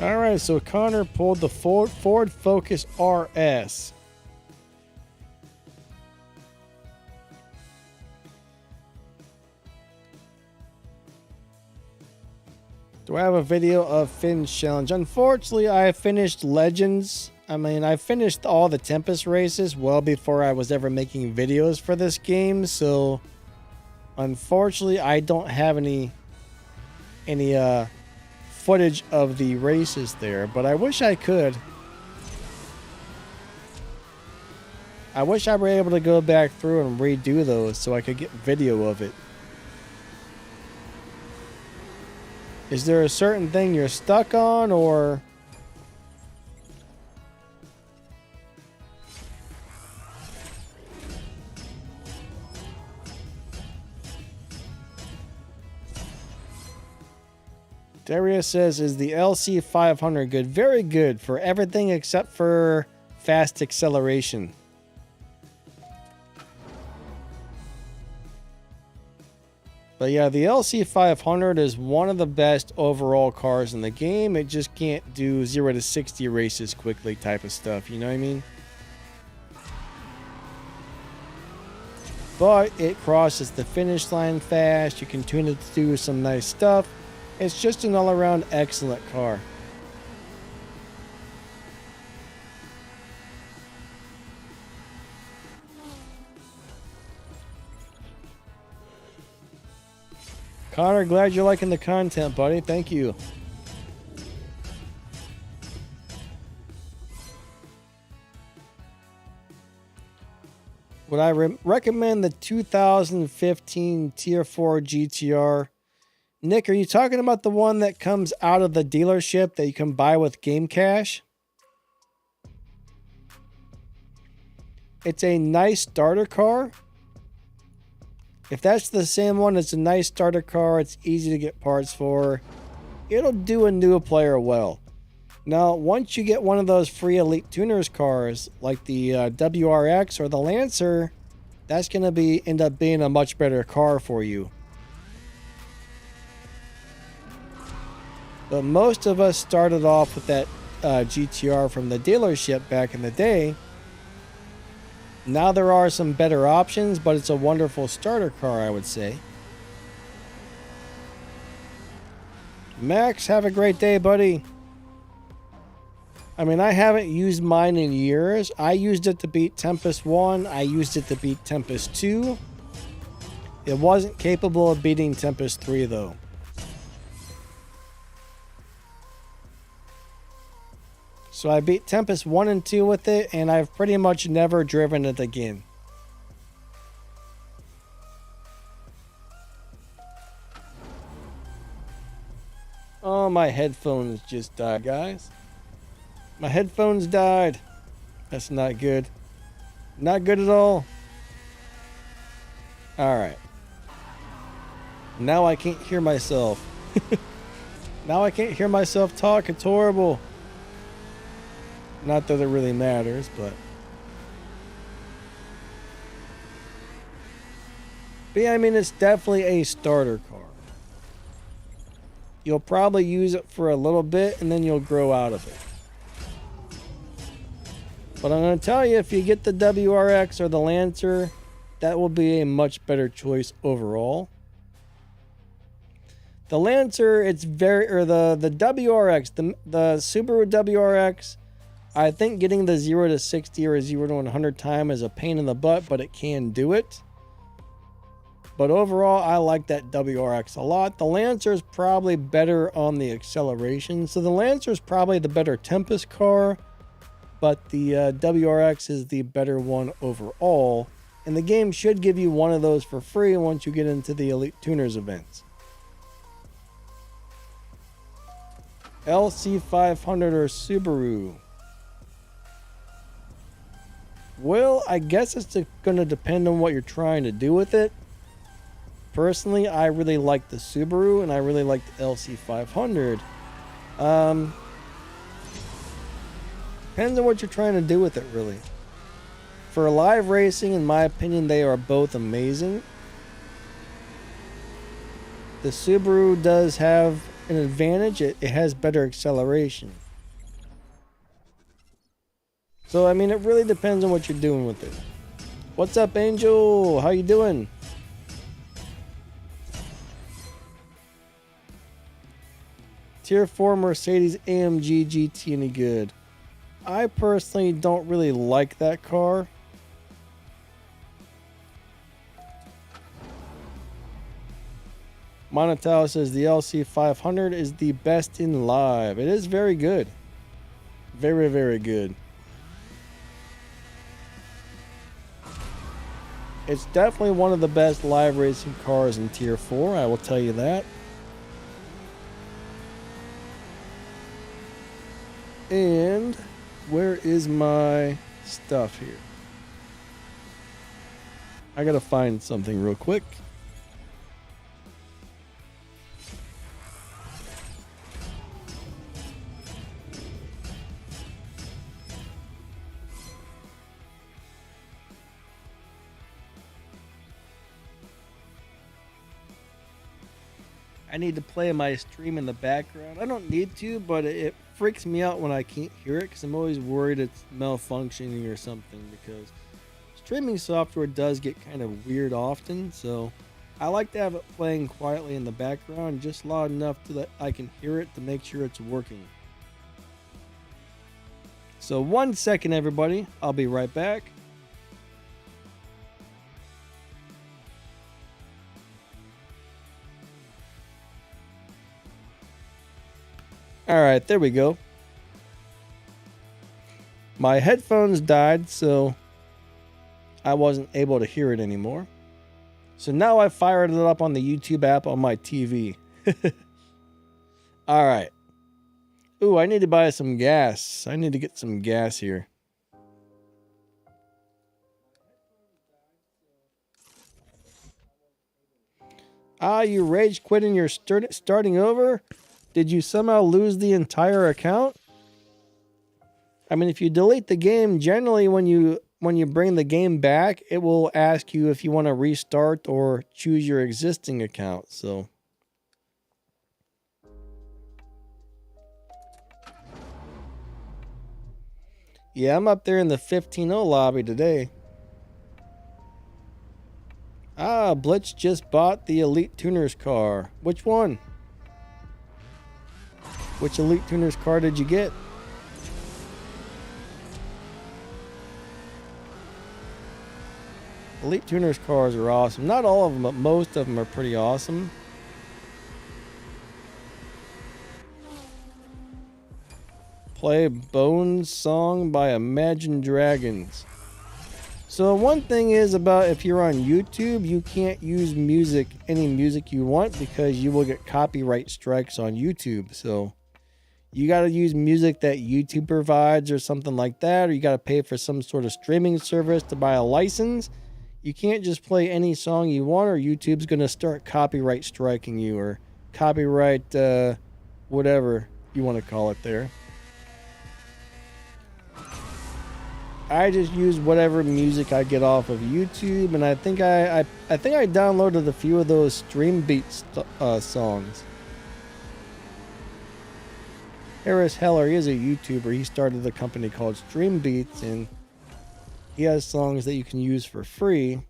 Alright, so Connor pulled the Ford Focus RS. Do I have a video of Finn's challenge? Unfortunately, I finished Legends. I mean, I finished all the Tempest races well before I was ever making videos for this game, so unfortunately, I don't have any footage of the races there, but I wish I could. I wish I were able to go back through and redo those so I could get video of it. Is there a certain thing you're stuck on, or... Darius says, is the LC500 good? Very good for everything except for fast acceleration. But yeah, the LC500 is one of the best overall cars in the game. It just can't do 0 to 60 races quickly type of stuff, you know what I mean? But it crosses the finish line fast. You can tune it to do some nice stuff. It's just an all-around excellent car. Connor, glad you're liking the content, buddy. Thank you. Would I recommend the 2015 Tier 4 GTR? Nick, are you talking about the one that comes out of the dealership that you can buy with Game Cash? It's a nice starter car. If that's the same one, it's a nice starter car. It's easy to get parts for. It'll do a new player well. Now, once you get one of those free Elite Tuners cars, like the WRX or the Lancer, that's going to end up being a much better car for you. But most of us started off with that GTR from the dealership back in the day. Now there are some better options, but it's a wonderful starter car, I would say. Max, have a great day, buddy. I mean, I haven't used mine in years. I used it to beat Tempest 1. I used it to beat Tempest 2. It wasn't capable of beating Tempest 3, though. So I beat Tempest 1 and 2 with it, and I've pretty much never driven it again. Oh, my headphones just died, guys. My headphones died. That's not good. Not good at all. Alright. Now I can't hear myself. Now I can't hear myself talk. It's horrible. Not that it really matters, but yeah, I mean, it's definitely a starter car. You'll probably use it for a little bit and then you'll grow out of it. But I'm going to tell you, if you get the WRX or the Lancer, that will be a much better choice overall. The Lancer, it's the WRX, the Subaru WRX, I think getting the 0 to 60 or 0 to 100 time is a pain in the butt, but it can do it. But overall, I like that WRX a lot. The Lancer is probably better on the acceleration. So the Lancer is probably the better Tempest car, but the WRX is the better one overall. And the game should give you one of those for free once you get into the Elite Tuners events. LC500 or Subaru? Well, I guess it's going to depend on what you're trying to do with it. Personally, I really like the Subaru and I really like the LC500. Depends on what you're trying to do with it, really. For live racing, in my opinion, they are both amazing. The Subaru does have an advantage. It has better acceleration. So, I mean, it really depends on what you're doing with it. What's up, Angel? How you doing? Tier 4 Mercedes AMG GT any good? I personally don't really like that car. Monotau says the LC500 is the best in live. It is very good. Very, very good. It's definitely one of the best live racing cars in Tier 4, I will tell you that. And where is my stuff here? I gotta find something real quick. I need to play my stream in the background. I don't need to, but it freaks me out when I can't hear it because I'm always worried it's malfunctioning or something, because streaming software does get kind of weird often. So I like to have it playing quietly in the background, just loud enough so that I can hear it to make sure it's working. So 1 second, everybody. I'll be right back. All right, there we go. My headphones died, so I wasn't able to hear it anymore. So now I fired it up on the YouTube app on my TV. All right. Ooh, I need to buy some gas. I need to get some gas here. Ah, you rage quit and you're starting over? Did you somehow lose the entire account? I mean, if you delete the game, generally when you bring the game back, it will ask you if you want to restart or choose your existing account. So yeah, I'm up there in the 15-0 lobby today. Ah, Blitz just bought the Elite Tuners car. Which one? Which Elite Tuners car did you get? Elite Tuners cars are awesome. Not all of them, but most of them are pretty awesome. Play Bones song by Imagine Dragons. So one thing is about if you're on YouTube, you can't use music, any music you want, because you will get copyright strikes on YouTube. So you got to use music that YouTube provides or something like that, or you got to pay for some sort of streaming service to buy a license. You can't just play any song you want, or YouTube's going to start copyright striking you, or copyright whatever you want to call it there. I just use whatever music I get off of YouTube, and I think I downloaded a few of those Stream Beats songs. Harris Heller, he is a YouTuber. He started a company called Stream Beats, and he has songs that you can use for free.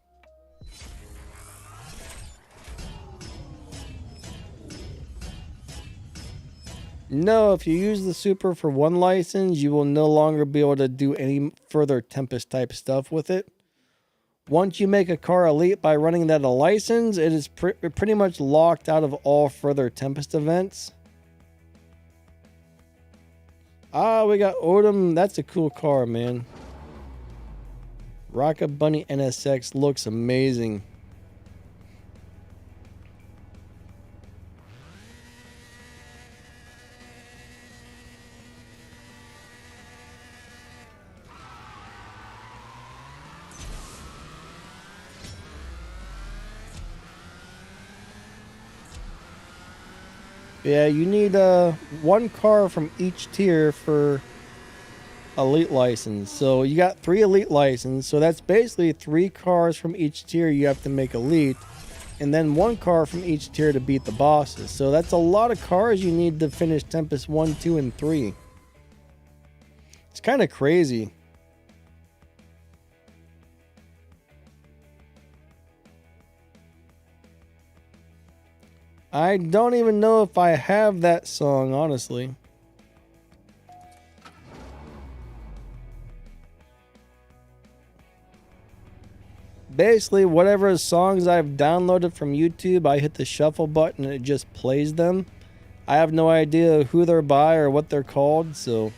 No, if you use the Super for one license, you will no longer be able to do any further Tempest type stuff with it. Once you make a car elite by running that a license, it is pretty much locked out of all further Tempest events. Ah, we got Odom. That's a cool car, man. Rocket Bunny NSX looks amazing. Yeah, you need one car from each tier for elite license. So you got 3 elite license, so that's basically 3 cars from each tier you have to make elite, and then 1 car from each tier to beat the bosses. So that's a lot of cars you need to finish Tempest 1, 2, and 3. It's kind of crazy. I don't even know if I have that song, honestly. Basically, whatever songs I've downloaded from YouTube, I hit the shuffle button and it just plays them. I have no idea who they're by or what they're called, so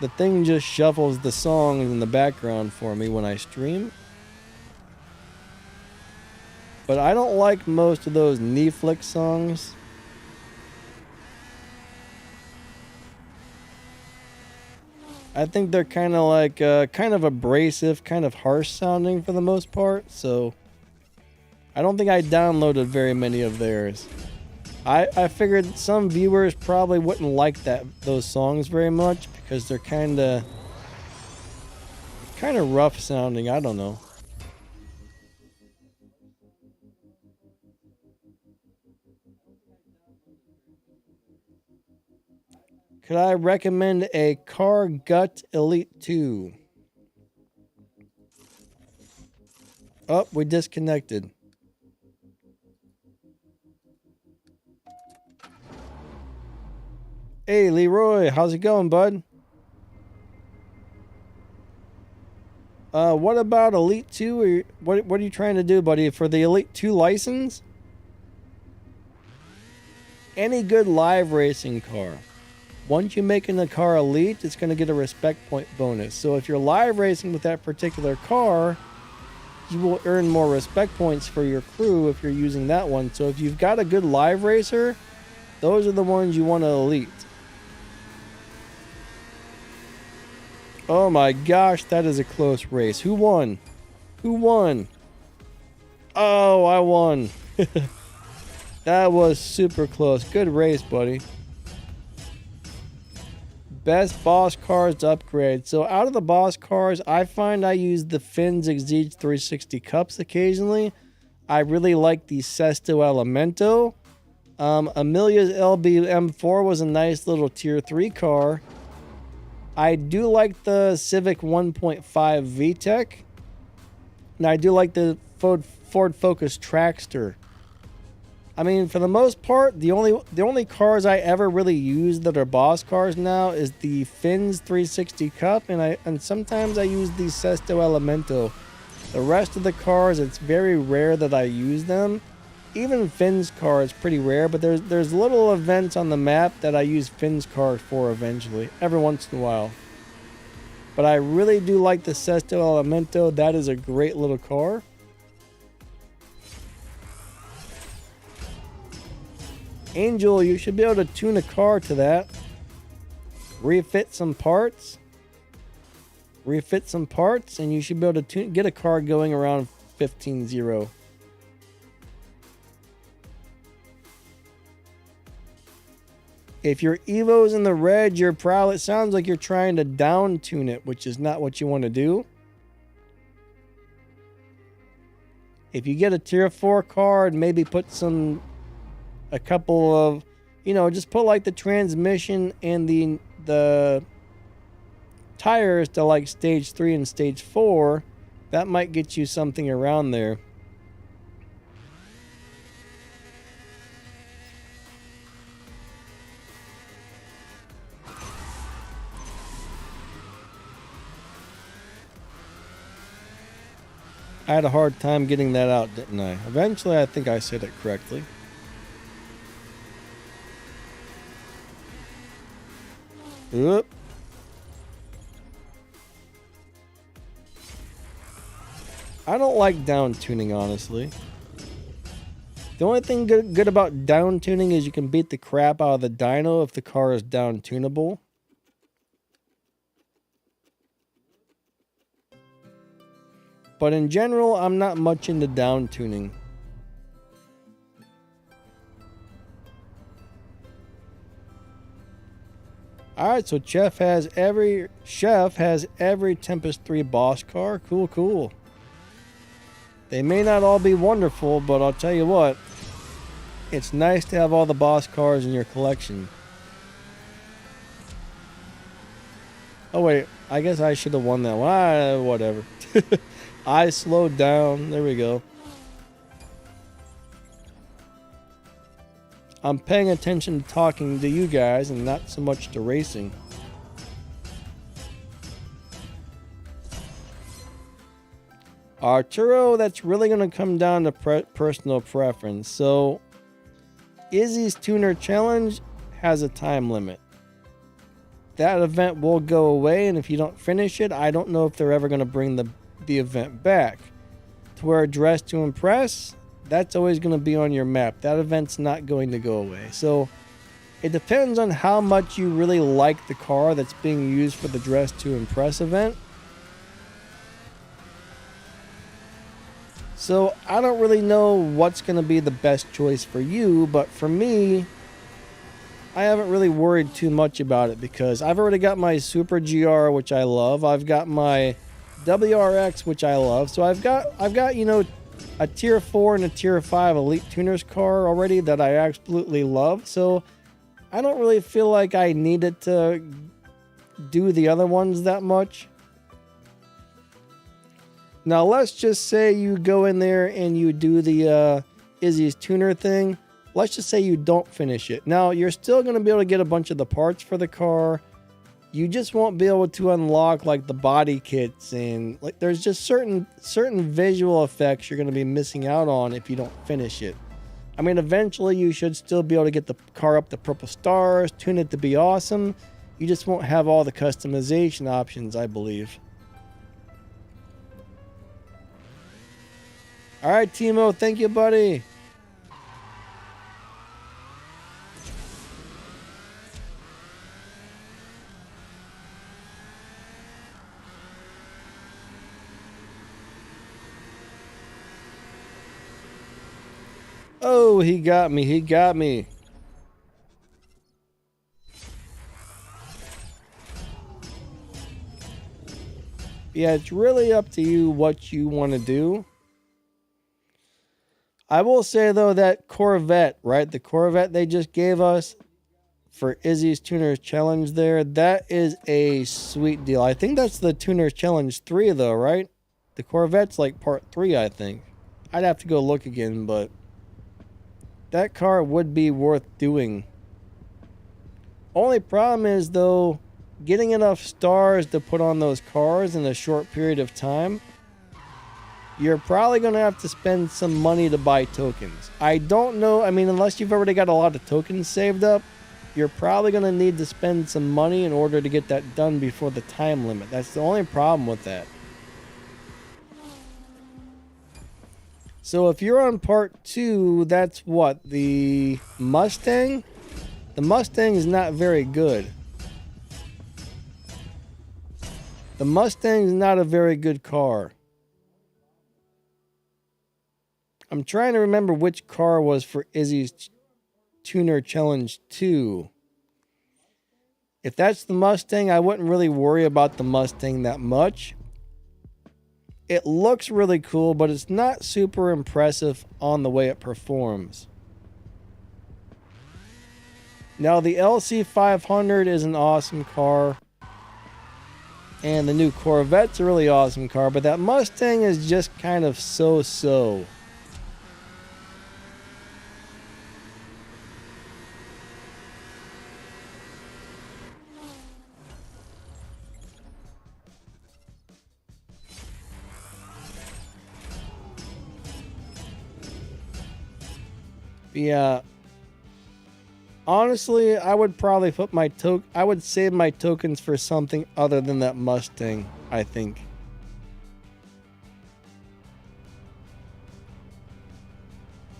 the thing just shuffles the songs in the background for me when I stream. But I don't like most of those knee flick songs. I think they're kind of like kind of abrasive, kind of harsh sounding for the most part. So I don't think I downloaded very many of theirs. I figured some viewers probably wouldn't like those songs very much because they're kind of rough sounding. I don't know. Could I recommend a Car Gut Elite 2? Oh, we disconnected. Hey, Leroy, how's it going, bud? What about Elite 2? Or what are you trying to do, buddy? For the Elite 2 license? Any good live racing car. Once you make a car elite, it's going to get a respect point bonus. So if you're live racing with that particular car, you will earn more respect points for your crew if you're using that one. So if you've got a good live racer, those are the ones you want to elite. Oh my gosh, that is a close race. Who won? Who won? Oh, I won. That was super close. Good race, buddy. Best boss cars to upgrade. So out of the boss cars, I find I use the Finn's Exige 360 Cups occasionally. I really like the Sesto Elemento. Amelia's LBM4 was a nice little tier 3 car. I do like the Civic 1.5 VTEC. And I do like the Ford Focus Trackster. I mean, for the most part, the only cars I ever really use that are boss cars now is the Finn's 360 Cup, and sometimes I use the Sesto Elemento. The rest of the cars, it's very rare that I use them. Even Finn's car is pretty rare, but there's little events on the map that I use Finn's car for eventually, every once in a while. But I really do like the Sesto Elemento. That is a great little car. Angel, you should be able to tune a car to that. Refit some parts, and you should be able to get a car going around 15.0. If your Evo's in the red, it sounds like you're trying to down tune it, which is not what you want to do. If you get a tier 4 car and maybe put a couple of, just put like the transmission and the tires to like stage 3 and stage 4, that might get you something around there. I had a hard time getting that out, didn't I? Eventually, I think I said it correctly. Oop. I don't like down tuning, honestly. The only thing good about down tuning is you can beat the crap out of the dyno if the car is down tunable. But in general, I'm not much into down tuning. Alright, so Chef has every Tempest 3 boss car. Cool. They may not all be wonderful, but I'll tell you what, it's nice to have all the boss cars in your collection. Oh wait, I guess I should have won that one. Whatever. I slowed down. There we go. I'm paying attention to talking to you guys and not so much to racing. Arturo, that's really going to come down to personal preference. So, Izzy's Tuner Challenge has a time limit. That event will go away, and if you don't finish it, I don't know if they're ever going to bring the event back. To wear Dress to Impress, that's always going to be on your map. That event's not going to go away. So It depends on how much you really like the car that's being used for the Dress to Impress event. So I don't really know what's going to be the best choice for you, but for me, I haven't really worried too much about it because I've already got my Super GR, which I love. I've got my WRX, which I love. So I've got, you know, a tier 4 and a tier 5 Elite Tuners car already that I absolutely love. So I don't really feel like I needed to do the other ones that much. Now, let's just say you go in there and you do the Izzy's Tuner thing. Let's just say you don't finish it. Now, you're still going to be able to get a bunch of the parts for the car. You just won't be able to unlock like the body kits, and like there's just certain visual effects you're going to be missing out on if you don't finish it. I mean, eventually you should still be able to get the car up to purple stars, tune it to be awesome. You just won't have all the customization options, I believe. All right, Timo, thank you, buddy. Oh, he got me. He got me. Yeah, it's really up to you what you want to do. I will say, though, that Corvette, right? The Corvette they just gave us for Izzy's Tuners Challenge there, that is a sweet deal. I think that's the Tuners Challenge 3, though, right? The Corvette's like part 3, I think. I'd have to go look again, but that car would be worth doing. Only problem is, though, getting enough stars to put on those cars in a short period of time. You're probably going to have to spend some money to buy tokens. I don't know. I mean, unless you've already got a lot of tokens saved up, you're probably going to need to spend some money in order to get that done before the time limit. That's the only problem with that. So if you're on part 2, that's what? The Mustang? The Mustang is not very good. The Mustang is not a very good car. I'm trying to remember which car was for Izzy's Tuner Challenge 2. If that's the Mustang, I wouldn't really worry about the Mustang that much. It looks really cool, but it's not super impressive on the way it performs. Now, the LC500 is an awesome car. And the new Corvette's a really awesome car, but that Mustang is just kind of so-so. Yeah. Honestly, I would probably put my I would save my tokens for something other than that Mustang, I think.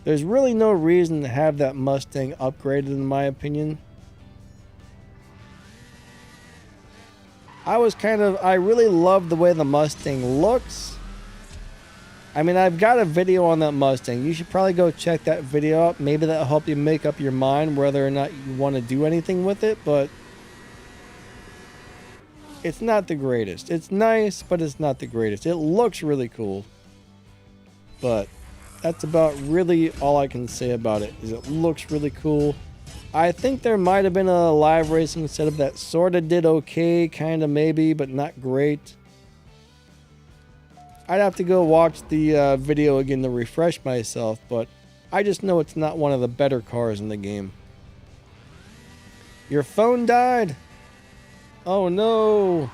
There's really no reason to have that Mustang upgraded, in my opinion. I really love the way the Mustang looks. I mean, I've got a video on that Mustang. You should probably go check that video out. Maybe that'll help you make up your mind whether or not you want to do anything with it, but it's not the greatest. It's nice, but it's not the greatest. It looks really cool, but that's about really all I can say about it, is it looks really cool. I think there might have been a live racing setup that sort of did okay, kind of maybe, but not great. I'd have to go watch the video again to refresh myself, but I just know it's not one of the better cars in the game. Your phone died? Oh no!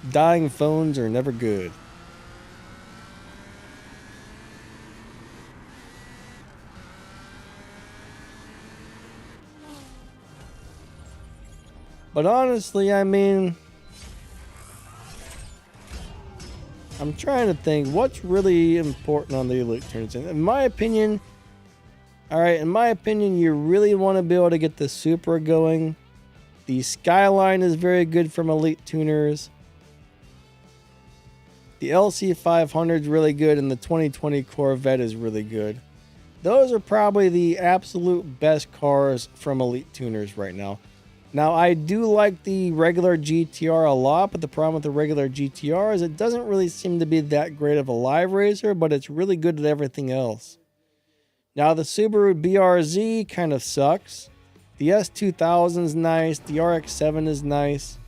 Dying phones are never good. But honestly, I mean, I'm trying to think what's really important on the Elite Tuners. In my opinion, you really want to be able to get the Supra going. The Skyline is very good from Elite Tuners. The LC500 is really good, and the 2020 Corvette is really good. Those are probably the absolute best cars from Elite Tuners right now. Now, I do like the regular GTR a lot, but the problem with the regular GTR is it doesn't really seem to be that great of a live racer, but it's really good at everything else. Now, the Subaru BRZ kind of sucks. The S2000 is nice. The RX-7 is nice.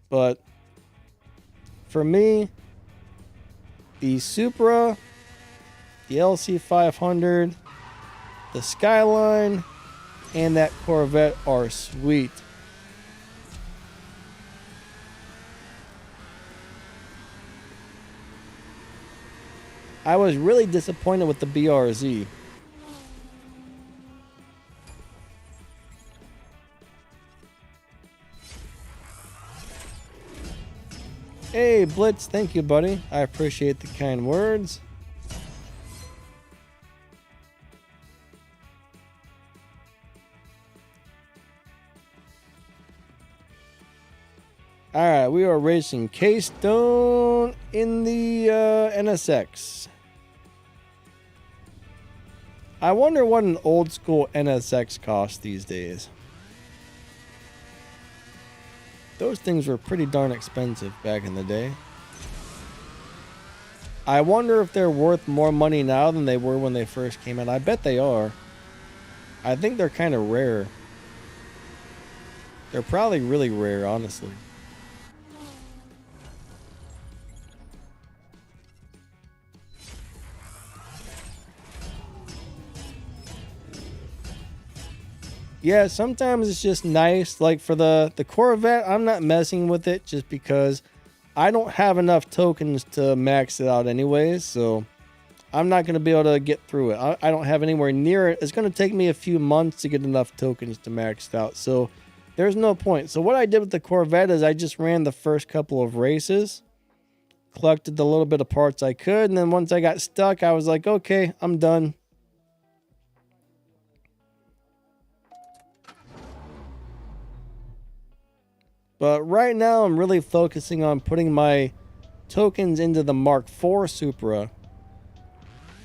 But for me, the Supra, the LC500, the Skyline, and that Corvette are sweet. I was really disappointed with the BRZ. Hey, Blitz, thank you, buddy. I appreciate the kind words. Alright, we are racing K-Stone in the NSX. I wonder what an old school NSX costs these days. Those things were pretty darn expensive back in the day. I wonder if they're worth more money now than they were when they first came out. I bet they are. I think they're kind of rare. They're probably really rare, honestly. Yeah, sometimes it's just nice. Like for the Corvette, I'm not messing with it just because I don't have enough tokens to max it out anyways. So I'm not going to be able to get through it. I don't have anywhere near it. It's going to take me a few months to get enough tokens to max it out. So there's no point. So what I did with the Corvette is I just ran the first couple of races, collected the little bit of parts I could. And then once I got stuck, I was like, okay, I'm done. But right now, I'm really focusing on putting my tokens into the Mark IV Supra.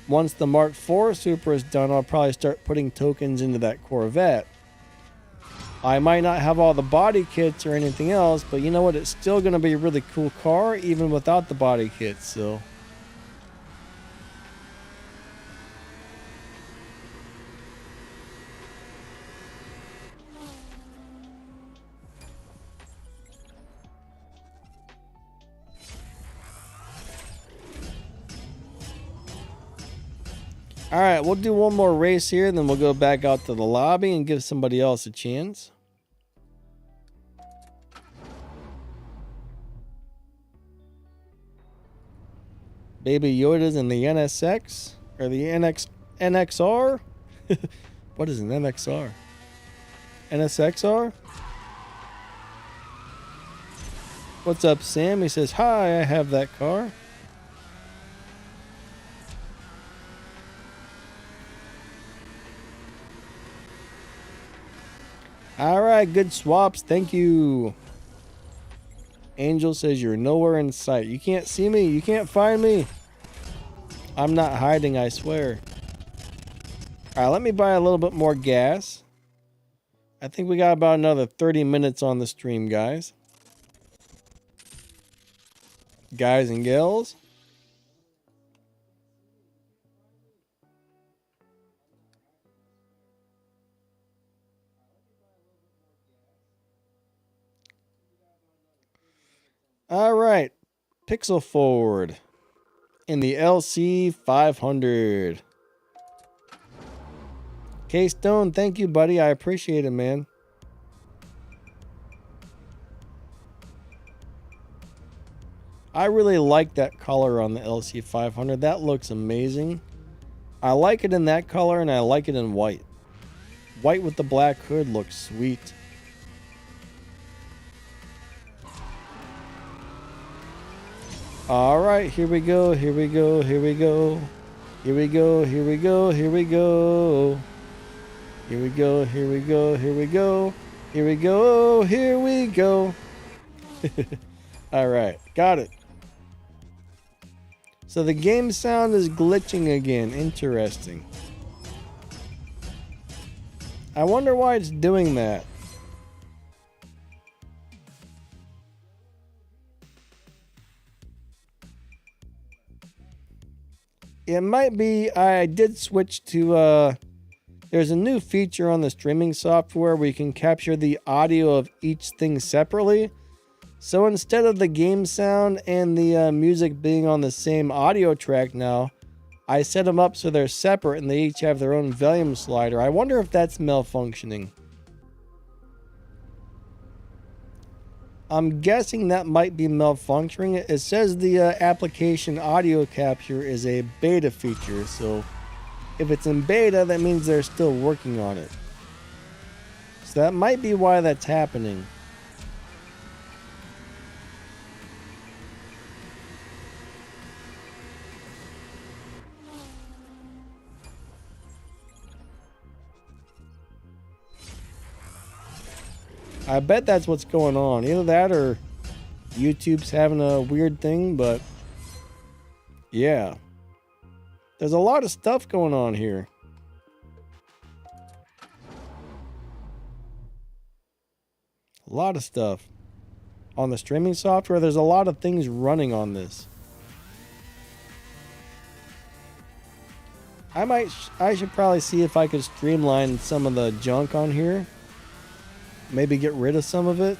Once the Mark IV Supra is done, I'll probably start putting tokens into that Corvette. I might not have all the body kits or anything else, but you know what? It's still going to be a really cool car, even without the body kits, so... Alright, we'll do one more race here, and then we'll go back out to the lobby and give somebody else a chance. Baby Yoda's in the NSX, or the NXR? What is an NXR? NSXR? What's up, Sam? He says, hi, I have that car. Alright, good swaps. Thank you. Angel says you're nowhere in sight. You can't see me. You can't find me. I'm not hiding, I swear. Alright, let me buy a little bit more gas. I think we got about another 30 minutes on the stream, guys. Guys and gals. All right, Pixel Forward in the LC500. K-Stone, thank you, buddy. I appreciate it, man. I really like that color on the LC500. That looks amazing. I like it in that color, and I like it in white. White with the black hood looks sweet. All right, here we go, here we go, here we go. Here we go, here we go, here we go. Here we go, here we go, here we go. Here we go, here we go. All right, got it. So the game sound is glitching again. Interesting. I wonder why it's doing that. It might be I did switch to there's a new feature on the streaming software where you can capture the audio of each thing separately. So instead of the game sound and the music being on the same audio track now, I set them up so they're separate and they each have their own volume slider. I wonder if that's malfunctioning. I'm guessing that might be malfunctioning. It says the application audio capture is a beta feature, so if it's in beta, that means they're still working on it. So that might be why that's happening. I bet that's what's going on. Either that or YouTube's having a weird thing, but yeah. There's a lot of stuff going on here. A lot of stuff. On the streaming software, there's a lot of things running on this. I should probably see if I could streamline some of the junk on here. Maybe get rid of some of it.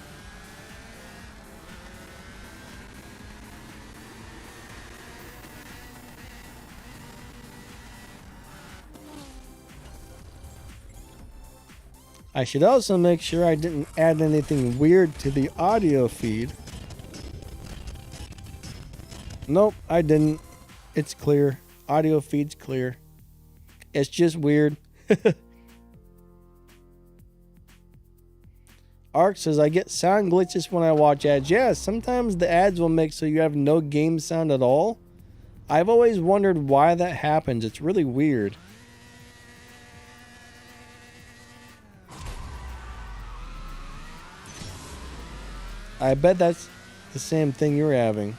I should also make sure I didn't add anything weird to the audio feed. Nope, I didn't. It's clear. Audio feed's clear. It's just weird. Ark says, I get sound glitches when I watch ads. Yeah, sometimes the ads will make so you have no game sound at all. I've always wondered why that happens. It's really weird. I bet that's the same thing you're having.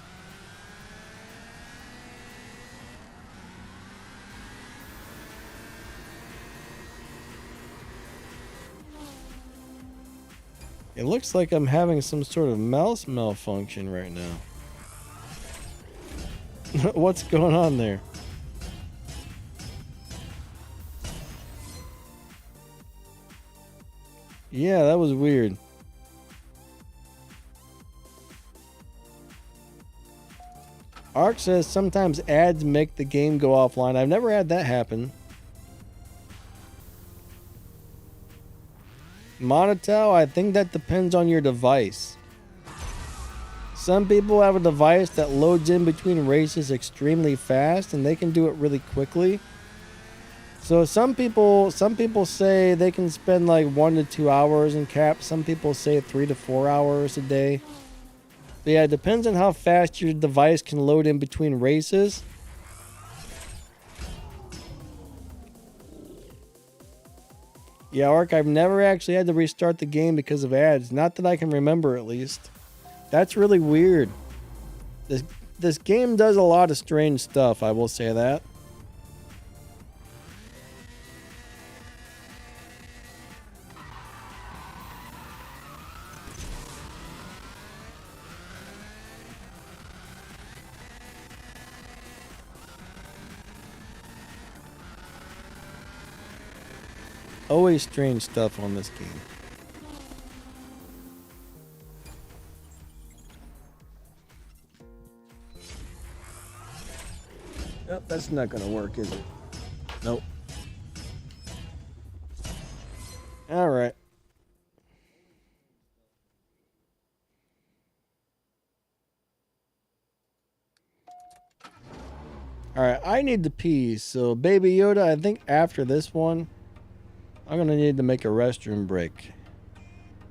It looks like I'm having some sort of mouse malfunction right now. What's going on there? Yeah, that was weird. Ark says sometimes ads make the game go offline. I've never had that happen. Monotel, I think that depends on your device. Some people have a device that loads in between races extremely fast and they can do it really quickly. So some people say they can spend like 1 to 2 hours in cap. Some people say 3 to 4 hours a day. But yeah, it depends on how fast your device can load in between races. Yeah, Ark, I've never actually had to restart the game because of ads. Not that I can remember, at least. That's really weird. This game does a lot of strange stuff, I will say that. Always strange stuff on this game. Nope, that's not gonna work, is it? Nope. Alright. Alright, I need to pee, so Baby Yoda, I think after this one, I'm gonna need to make a restroom break.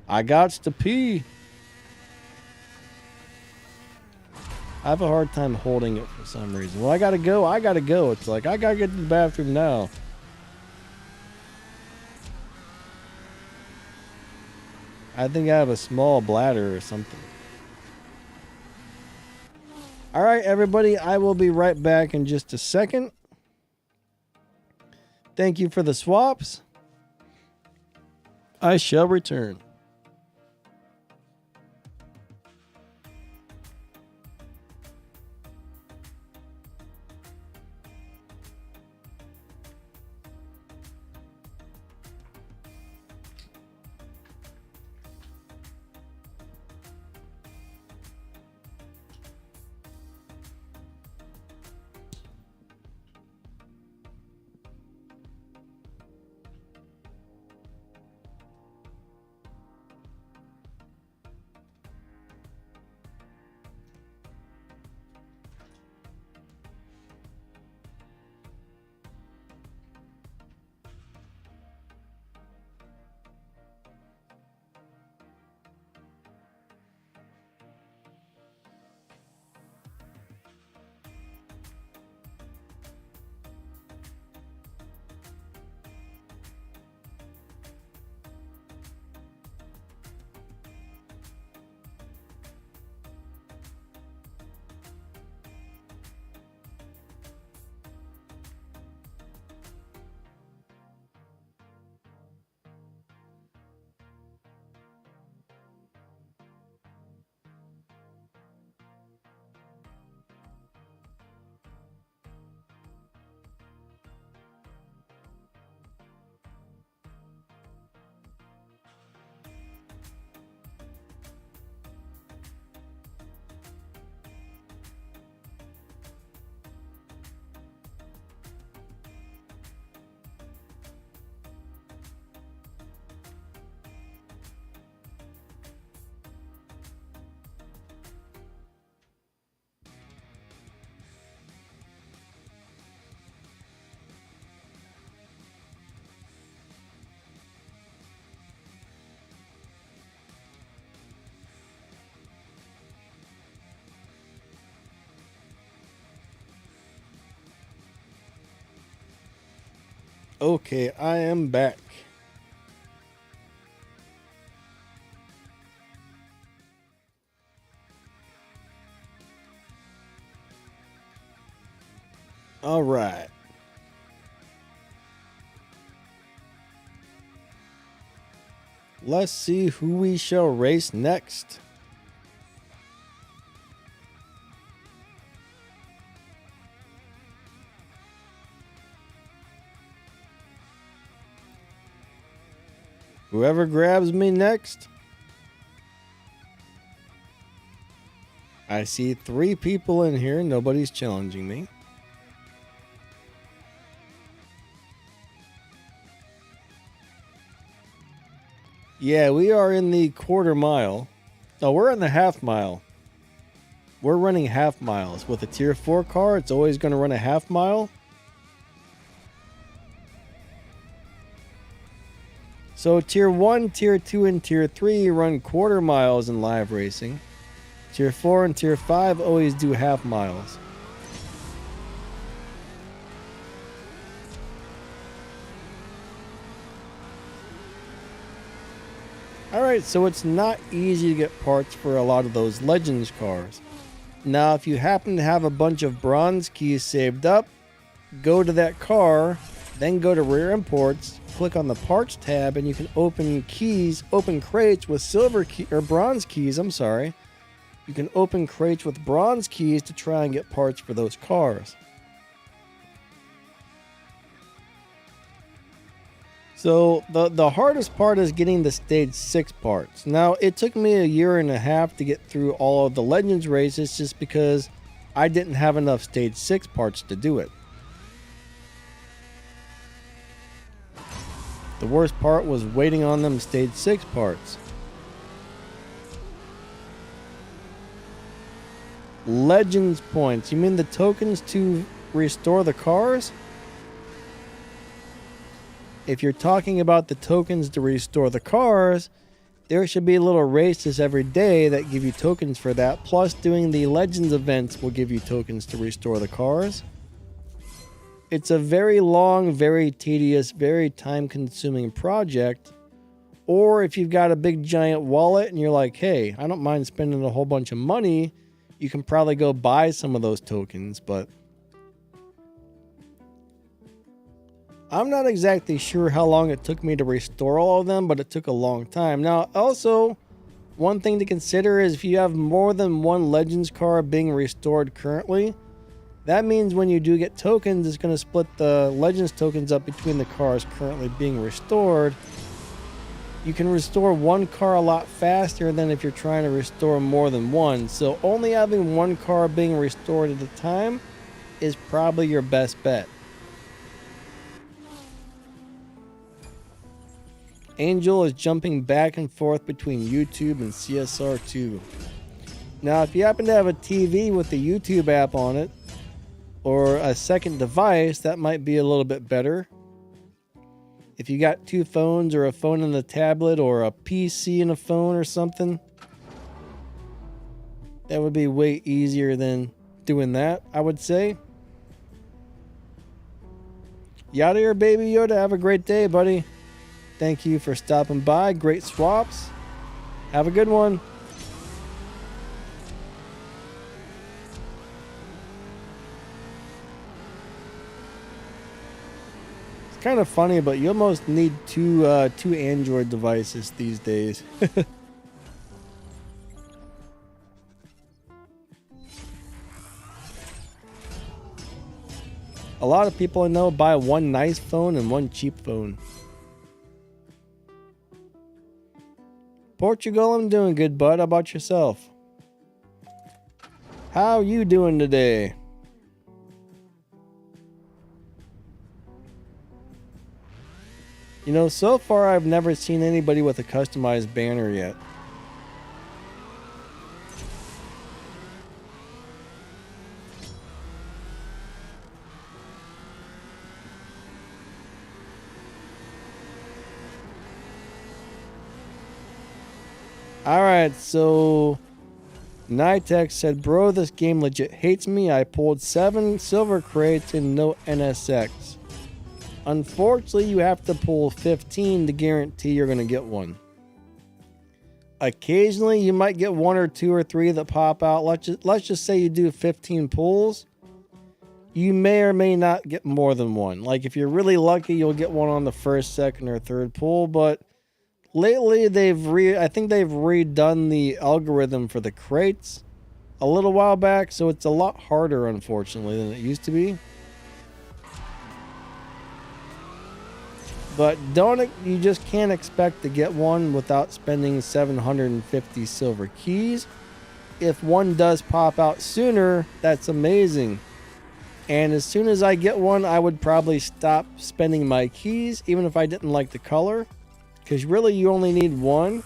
I gots to pee. I have a hard time holding it for some reason. Well, I gotta go. I gotta go. It's like, I gotta get to the bathroom now. I think I have a small bladder or something. All right, everybody. I will be right back in just a second. Thank you for the swaps. I shall return. Okay, I am back. All right. Let's see who we shall race next. Whoever grabs me next. I see 3 people in here. Nobody's challenging me. Yeah, we are in the quarter mile. No, we're in the half mile. We're running half miles. With a tier 4 car, it's always going to run a half mile. So tier 1, tier 2, and tier 3 run quarter miles in live racing. Tier 4 and tier 5 always do half miles. Alright, so it's not easy to get parts for a lot of those Legends cars. Now, if you happen to have a bunch of bronze keys saved up, go to that car, then go to Rare Imports, click on the Parts tab, and you can open crates with bronze keys, I'm sorry. You can open crates with bronze keys to try and get parts for those cars. So the hardest part is getting the stage 6 parts. Now, it took me a year and a half to get through all of the Legends races just because I didn't have enough stage 6 parts to do it. The worst part was waiting on them stage 6 parts. Legends points. You mean the tokens to restore the cars? If you're talking about the tokens to restore the cars, There should be little races every day that give you tokens for that. Plus, doing the Legends events will give you tokens to restore the cars. It's a very long, very tedious, very time-consuming project. Or if you've got a big giant wallet and you're like, hey, I don't mind spending a whole bunch of money, you can probably go buy some of those tokens, but I'm not exactly sure how long it took me to restore all of them, but it took a long time. Now, also, one thing to consider is if you have more than one Legends car being restored currently, that means when you do get tokens, it's going to split the Legends tokens up between the cars currently being restored. You can restore one car a lot faster than if you're trying to restore more than one. So only having one car being restored at a time is probably your best bet. Angel is jumping back and forth between YouTube and CSR2. Now, if you happen to have a TV with the YouTube app on it, or a second device, that might be a little bit better. If you got two phones, or a phone and a tablet, or a PC and a phone or something, that would be way easier than doing that, I would say. Yada here, Baby Yoda. Have a great day, buddy. Thank you for stopping by. Great swaps. Have a good one. It's kind of funny, but you almost need two Android devices these days. A lot of people I know buy one nice phone and one cheap phone. Portugal, I'm doing good, bud. How about yourself? How you doing today? You know, so far I've never seen anybody with a customized banner yet. Alright, so Nitex said, bro, this game legit hates me. I pulled 7 silver crates and no NSX. Unfortunately, you have to pull 15 to guarantee you're going to get one. Occasionally, you might get 1 or 2 or 3 that pop out. Let's just say you do 15 pulls. You may or may not get more than one. Like, if you're really lucky, you'll get one on the first, second, or third pull, but lately, I think they've redone the algorithm for the crates a little while back, so it's a lot harder, unfortunately, than it used to be. But you just can't expect to get one without spending 750 silver keys. If one does pop out sooner, that's amazing. And as soon as I get one, I would probably stop spending my keys, even if I didn't like the color. Because really, you only need one.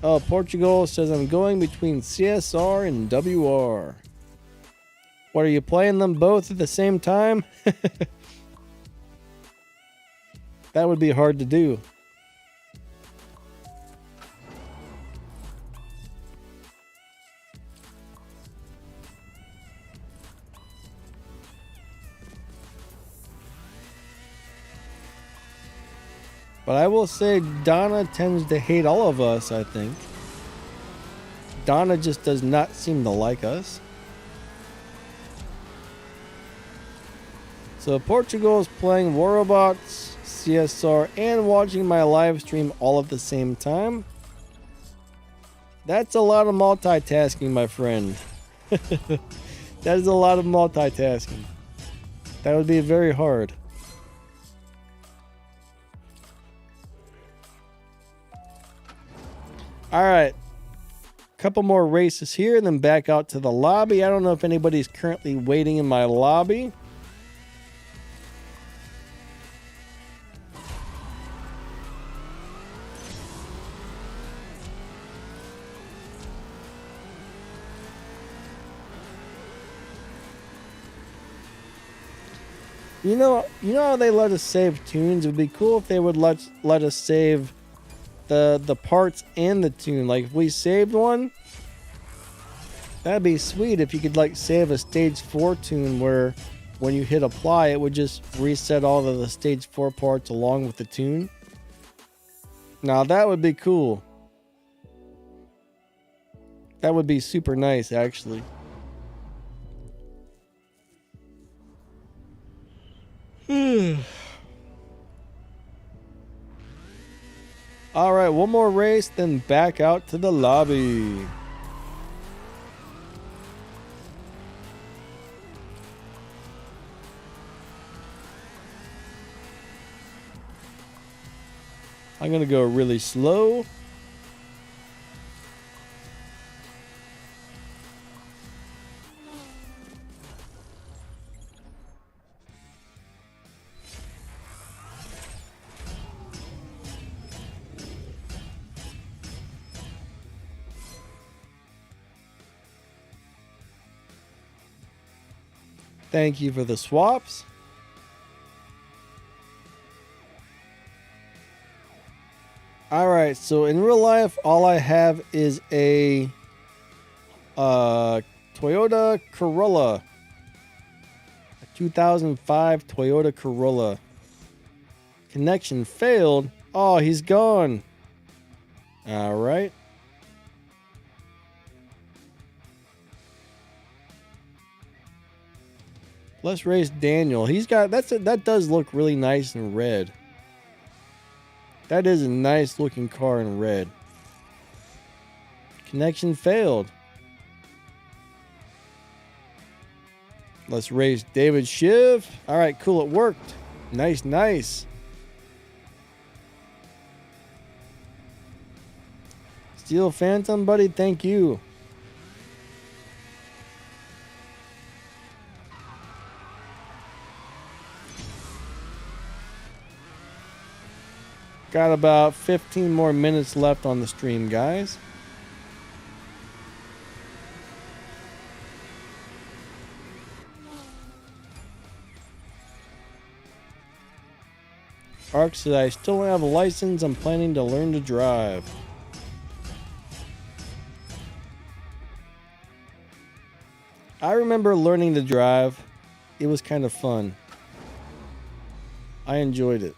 Oh, Portugal says, I'm going between CSR and WR. What, are you playing them both at the same time? That would be hard to do. But I will say Donna tends to hate all of us, I think. Donna just does not seem to like us. So Portugal is playing War Robots, CSR, and watching my live stream all at the same time. That's a lot of multitasking, my friend. That is a lot of multitasking. That would be very hard. Alright, couple more races here and then back out to the lobby. I don't know if anybody's currently waiting in my lobby. You know how they let us save tunes? It would be cool if they would let us save the parts and the tune. Like if we saved one, that'd be sweet if you could like save a stage 4 tune where when you hit apply it would just reset all of the stage 4 parts along with the tune. Now that would be cool. That would be super nice actually. All right, one more race, then back out to the lobby. I'm gonna go really slow. Thank you for the swaps. All right, so in real life, all I have is a Toyota Corolla, a 2005 Toyota Corolla. Connection failed. Oh, he's gone. All right. Let's race Daniel. He's got that does look really nice in red. That is a nice looking car in red. Connection failed. Let's race David Shiv. All right, cool. It worked. Nice, nice. Steel Phantom, buddy. Thank you. Got about 15 more minutes left on the stream, guys. Ark said, I still don't have a license. I'm planning to learn to drive. I remember learning to drive. It was kind of fun. I enjoyed it.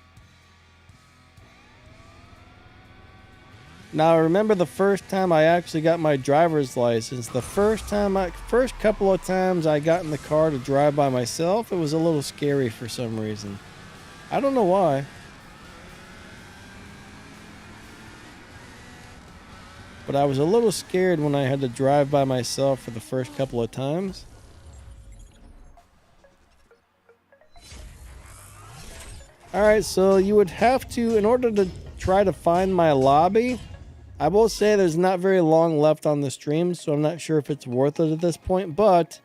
Now, I remember the first time I actually got my driver's license. The first couple of times I got in the car to drive by myself, it was a little scary for some reason. I don't know why. But I was a little scared when I had to drive by myself for the first couple of times. Alright, so you would have to, in order to try to find my lobby, I will say there's not very long left on the stream, so I'm not sure if it's worth it at this point, but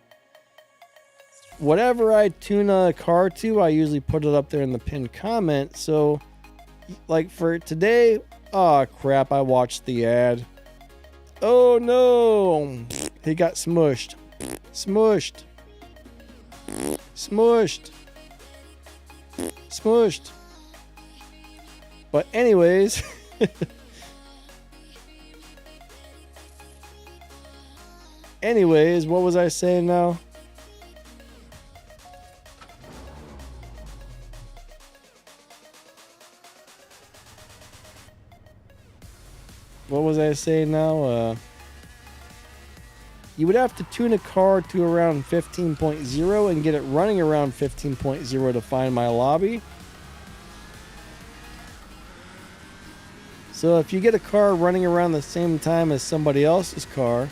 whatever I tune a car to, I usually put it up there in the pinned comment. So, like for today, oh crap, I watched the ad. Oh no, he got smushed. Smushed. Smushed. Smushed. But anyways, what was I saying now? What was I saying now? You would have to tune a car to around 15.0 and get it running around 15.0 to find my lobby. So if you get a car running around the same time as somebody else's car,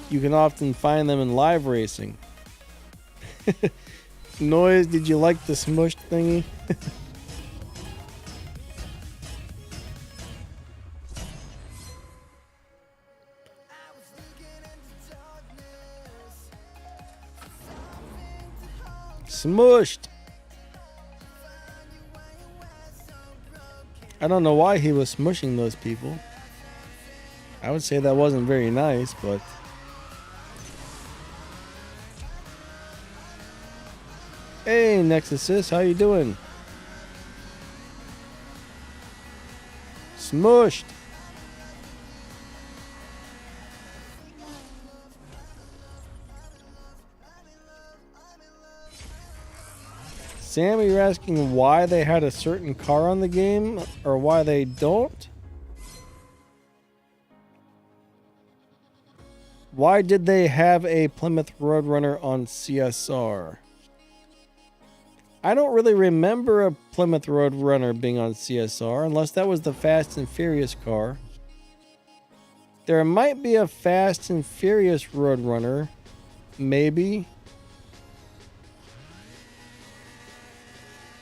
you can often find them in live racing. Noise, did you like the smushed thingy? Smushed. I don't know why he was smushing those people. I would say that wasn't very nice, but... Hey, Nexus, how you doing? Smushed. Sam, you're asking why they had a certain car on the game or why they don't? Why did they have a Plymouth Roadrunner on CSR? I don't really remember a Plymouth Roadrunner being on CSR unless that was the Fast and Furious car. There might be a Fast and Furious Roadrunner. Maybe.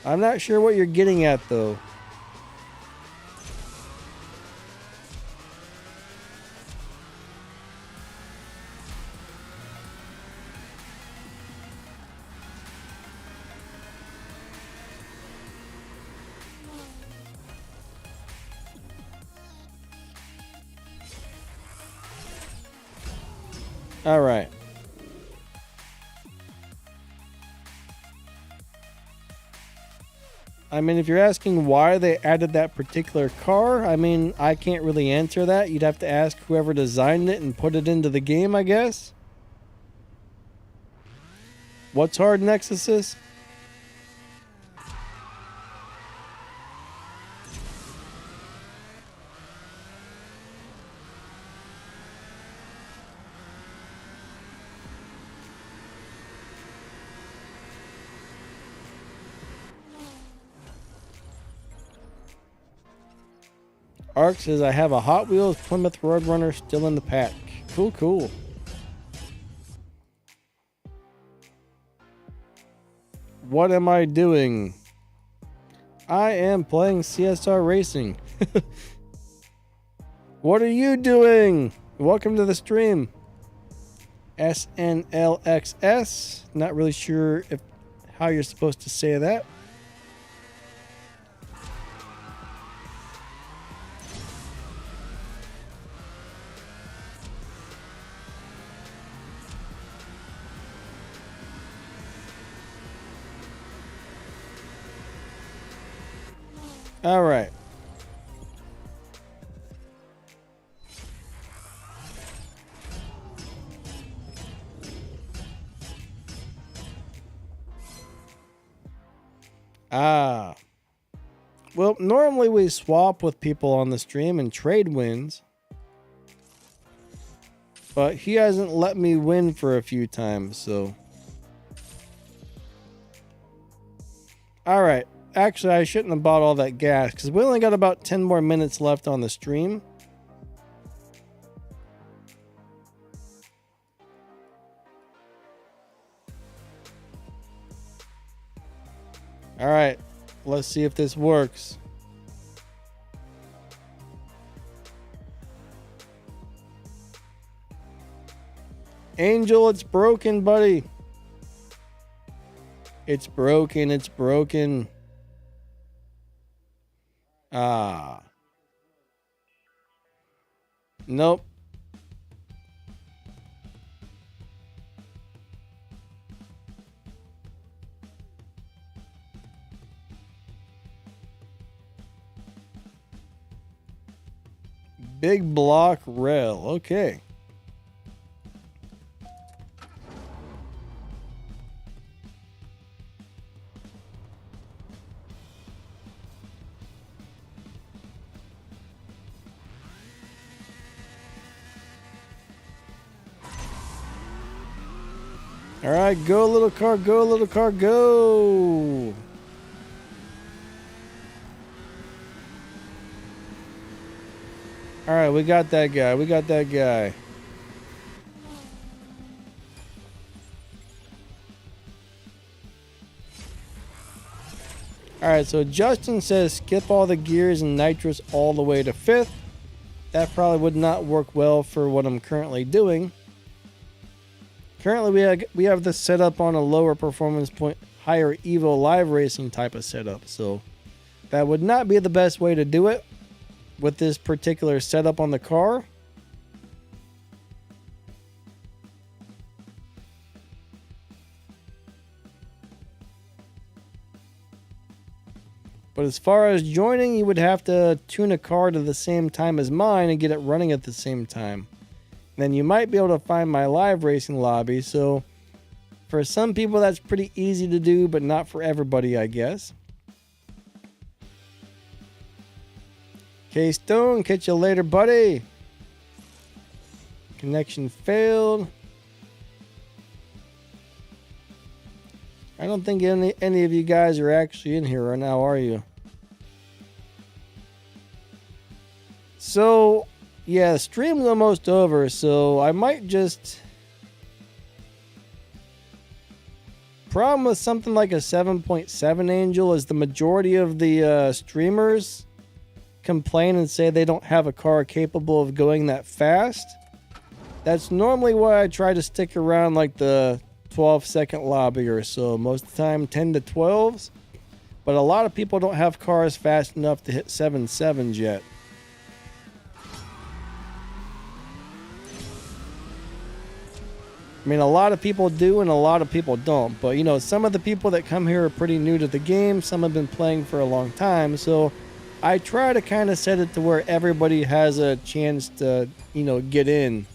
I'm not sure what you're getting at though. All right. I mean, if you're asking why they added that particular car, I mean, I can't really answer that. You'd have to ask whoever designed it and put it into the game, I guess. What's hard, Nexus? Ark says, I have a Hot Wheels Plymouth Roadrunner still in the pack. Cool, cool. What am I doing? I am playing CSR Racing. What are you doing? Welcome to the stream. SNLXS. Not really sure how you're supposed to say that. All right. Well, normally we swap with people on the stream and trade wins. But he hasn't let me win for a few times, so. All right. Actually, I shouldn't have bought all that gas because we only got about 10 more minutes left on the stream. All right, let's see if this works. Angel, it's broken, buddy. It's broken. It's broken. Nope. Big block rail. Okay. All right, go little car, go little car, go. All right, we got that guy. We got that guy. All right, so Justin says skip all the gears and nitrous all the way to 5th. That probably would not work well for what I'm currently doing. Currently, we have this set up on a lower performance point, higher Evo live racing type of setup. So that would not be the best way to do it with this particular setup on the car. But as far as joining, you would have to tune a car to the same time as mine and get it running at the same time. Then you might be able to find my live racing lobby. So for some people, that's pretty easy to do, but not for everybody, I guess. K-Stone, catch you later, buddy. Connection failed. I don't think any of you guys are actually in here right now, are you? So, yeah, the stream's almost over, so I might just... Problem with something like a 7.7 Angel is the majority of the streamers complain and say they don't have a car capable of going that fast. That's normally why I try to stick around like the 12-second lobby or so. Most of the time 10 to 12s. But a lot of people don't have cars fast enough to hit 7.7s yet. I mean, a lot of people do and a lot of people don't. But, you know, some of the people that come here are pretty new to the game. Some have been playing for a long time. So I try to kind of set it to where everybody has a chance to, you know, get in.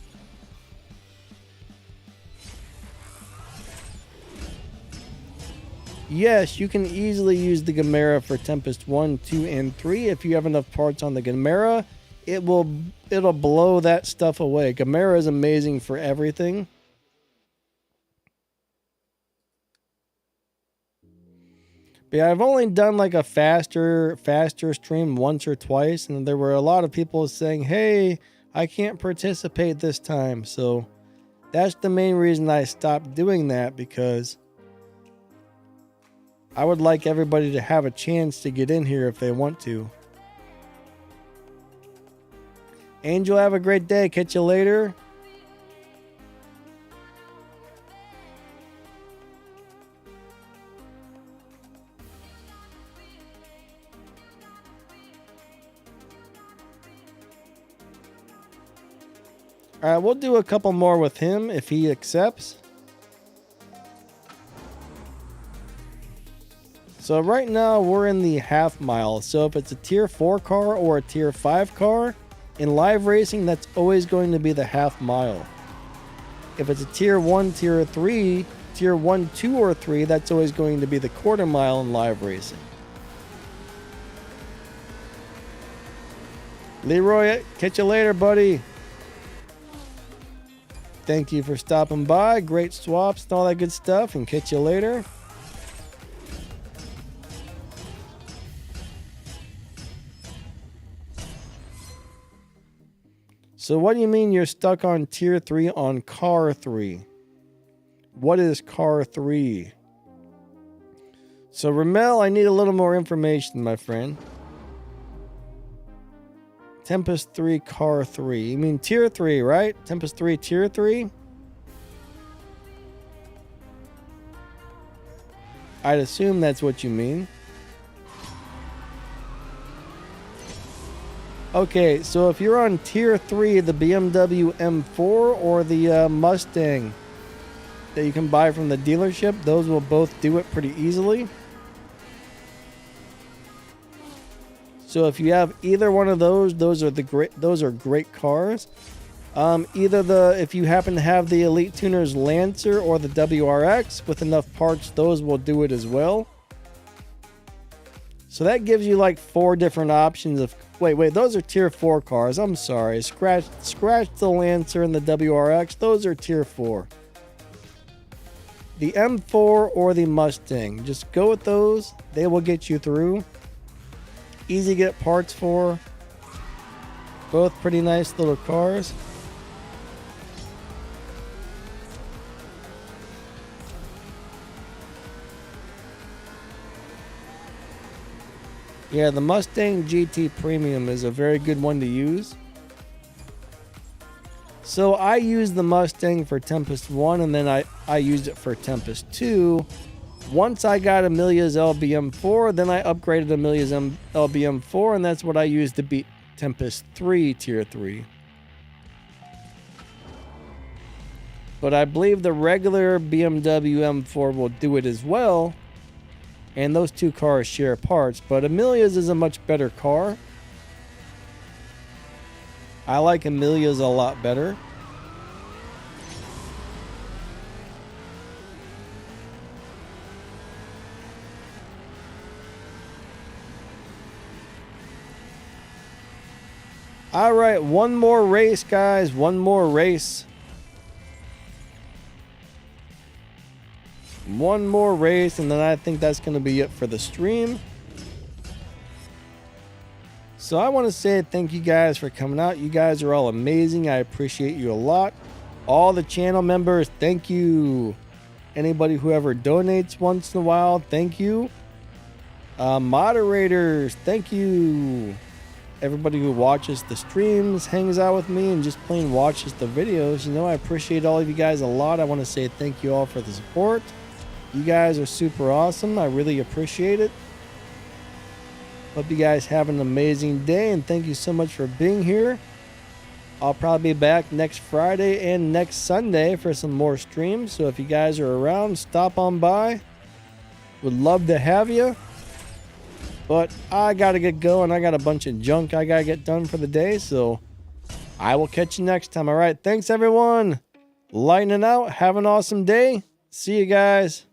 Yes, you can easily use the Gamera for Tempest 1, 2, and 3. If you have enough parts on the Gamera, it'll blow that stuff away. Gamera is amazing for everything. But yeah, I've only done like a faster stream once or twice, and there were a lot of people saying, hey, I can't participate this time. So that's the main reason I stopped doing that, because I would like everybody to have a chance to get in here if they want to. Angel, have a great day. Catch you later. Alright, we'll do a couple more with him if he accepts. So right now we're in the half mile. So if it's a tier 4 car or a tier 5 car, in live racing that's always going to be the half mile. If it's a tier 1, tier 3, tier 1, 2, or 3, that's always going to be the quarter mile in live racing. Leroy, catch you later, buddy. Thank you for stopping by. Great swaps and all that good stuff, and catch you later. So what do you mean you're stuck on tier 3 on car 3? What is car 3? So Ramel, I need a little more information, my friend. Tempest 3 car 3. You mean tier 3, right? Tempest 3 tier 3? I'd assume that's what you mean. Okay, so if you're on tier 3, the BMW M4 or the Mustang that you can buy from the dealership, those will both do it pretty easily. So if you have either one of those are great cars. If you happen to have the Elite Tuners Lancer or the WRX with enough parts, those will do it as well. So that gives you like 4 different options of... Wait, those are tier 4 cars. I'm sorry. Scratch the Lancer and the WRX. Those are tier 4. The M4 or the Mustang. Just go with those. They will get you through. Easy to get parts for. Both pretty nice little cars. Yeah, the Mustang GT Premium is a very good one to use. So I used the Mustang for Tempest 1 and then I used it for Tempest 2. Once I got Amelia's LBM4, then I upgraded Amelia's LBM4, and that's what I used to beat Tempest 3 Tier 3. But I believe the regular BMW M4 will do it as well. And those two cars share parts, but Amelia's is a much better car. I like Amelia's a lot better. All right, one more race, guys. One more race. One more race, and then I think that's going to be it for the stream. So I want to say thank you guys for coming out. You guys are all amazing. I appreciate you a lot. All the channel members, thank you. Anybody who ever donates once in a while, thank you. Moderators, thank you. Everybody who watches the streams, hangs out with me, and just plain watches the videos. You know, I appreciate all of you guys a lot. I want to say thank you all for the support. You guys are super awesome. I really appreciate it. Hope you guys have an amazing day, and thank you so much for being here. I'll probably be back next Friday and next Sunday for some more streams. So if you guys are around, stop on by. Would love to have you. But I got to get going. I got a bunch of junk I got to get done for the day. So I will catch you next time. All right. Thanks, everyone. Lightning out. Have an awesome day. See you guys.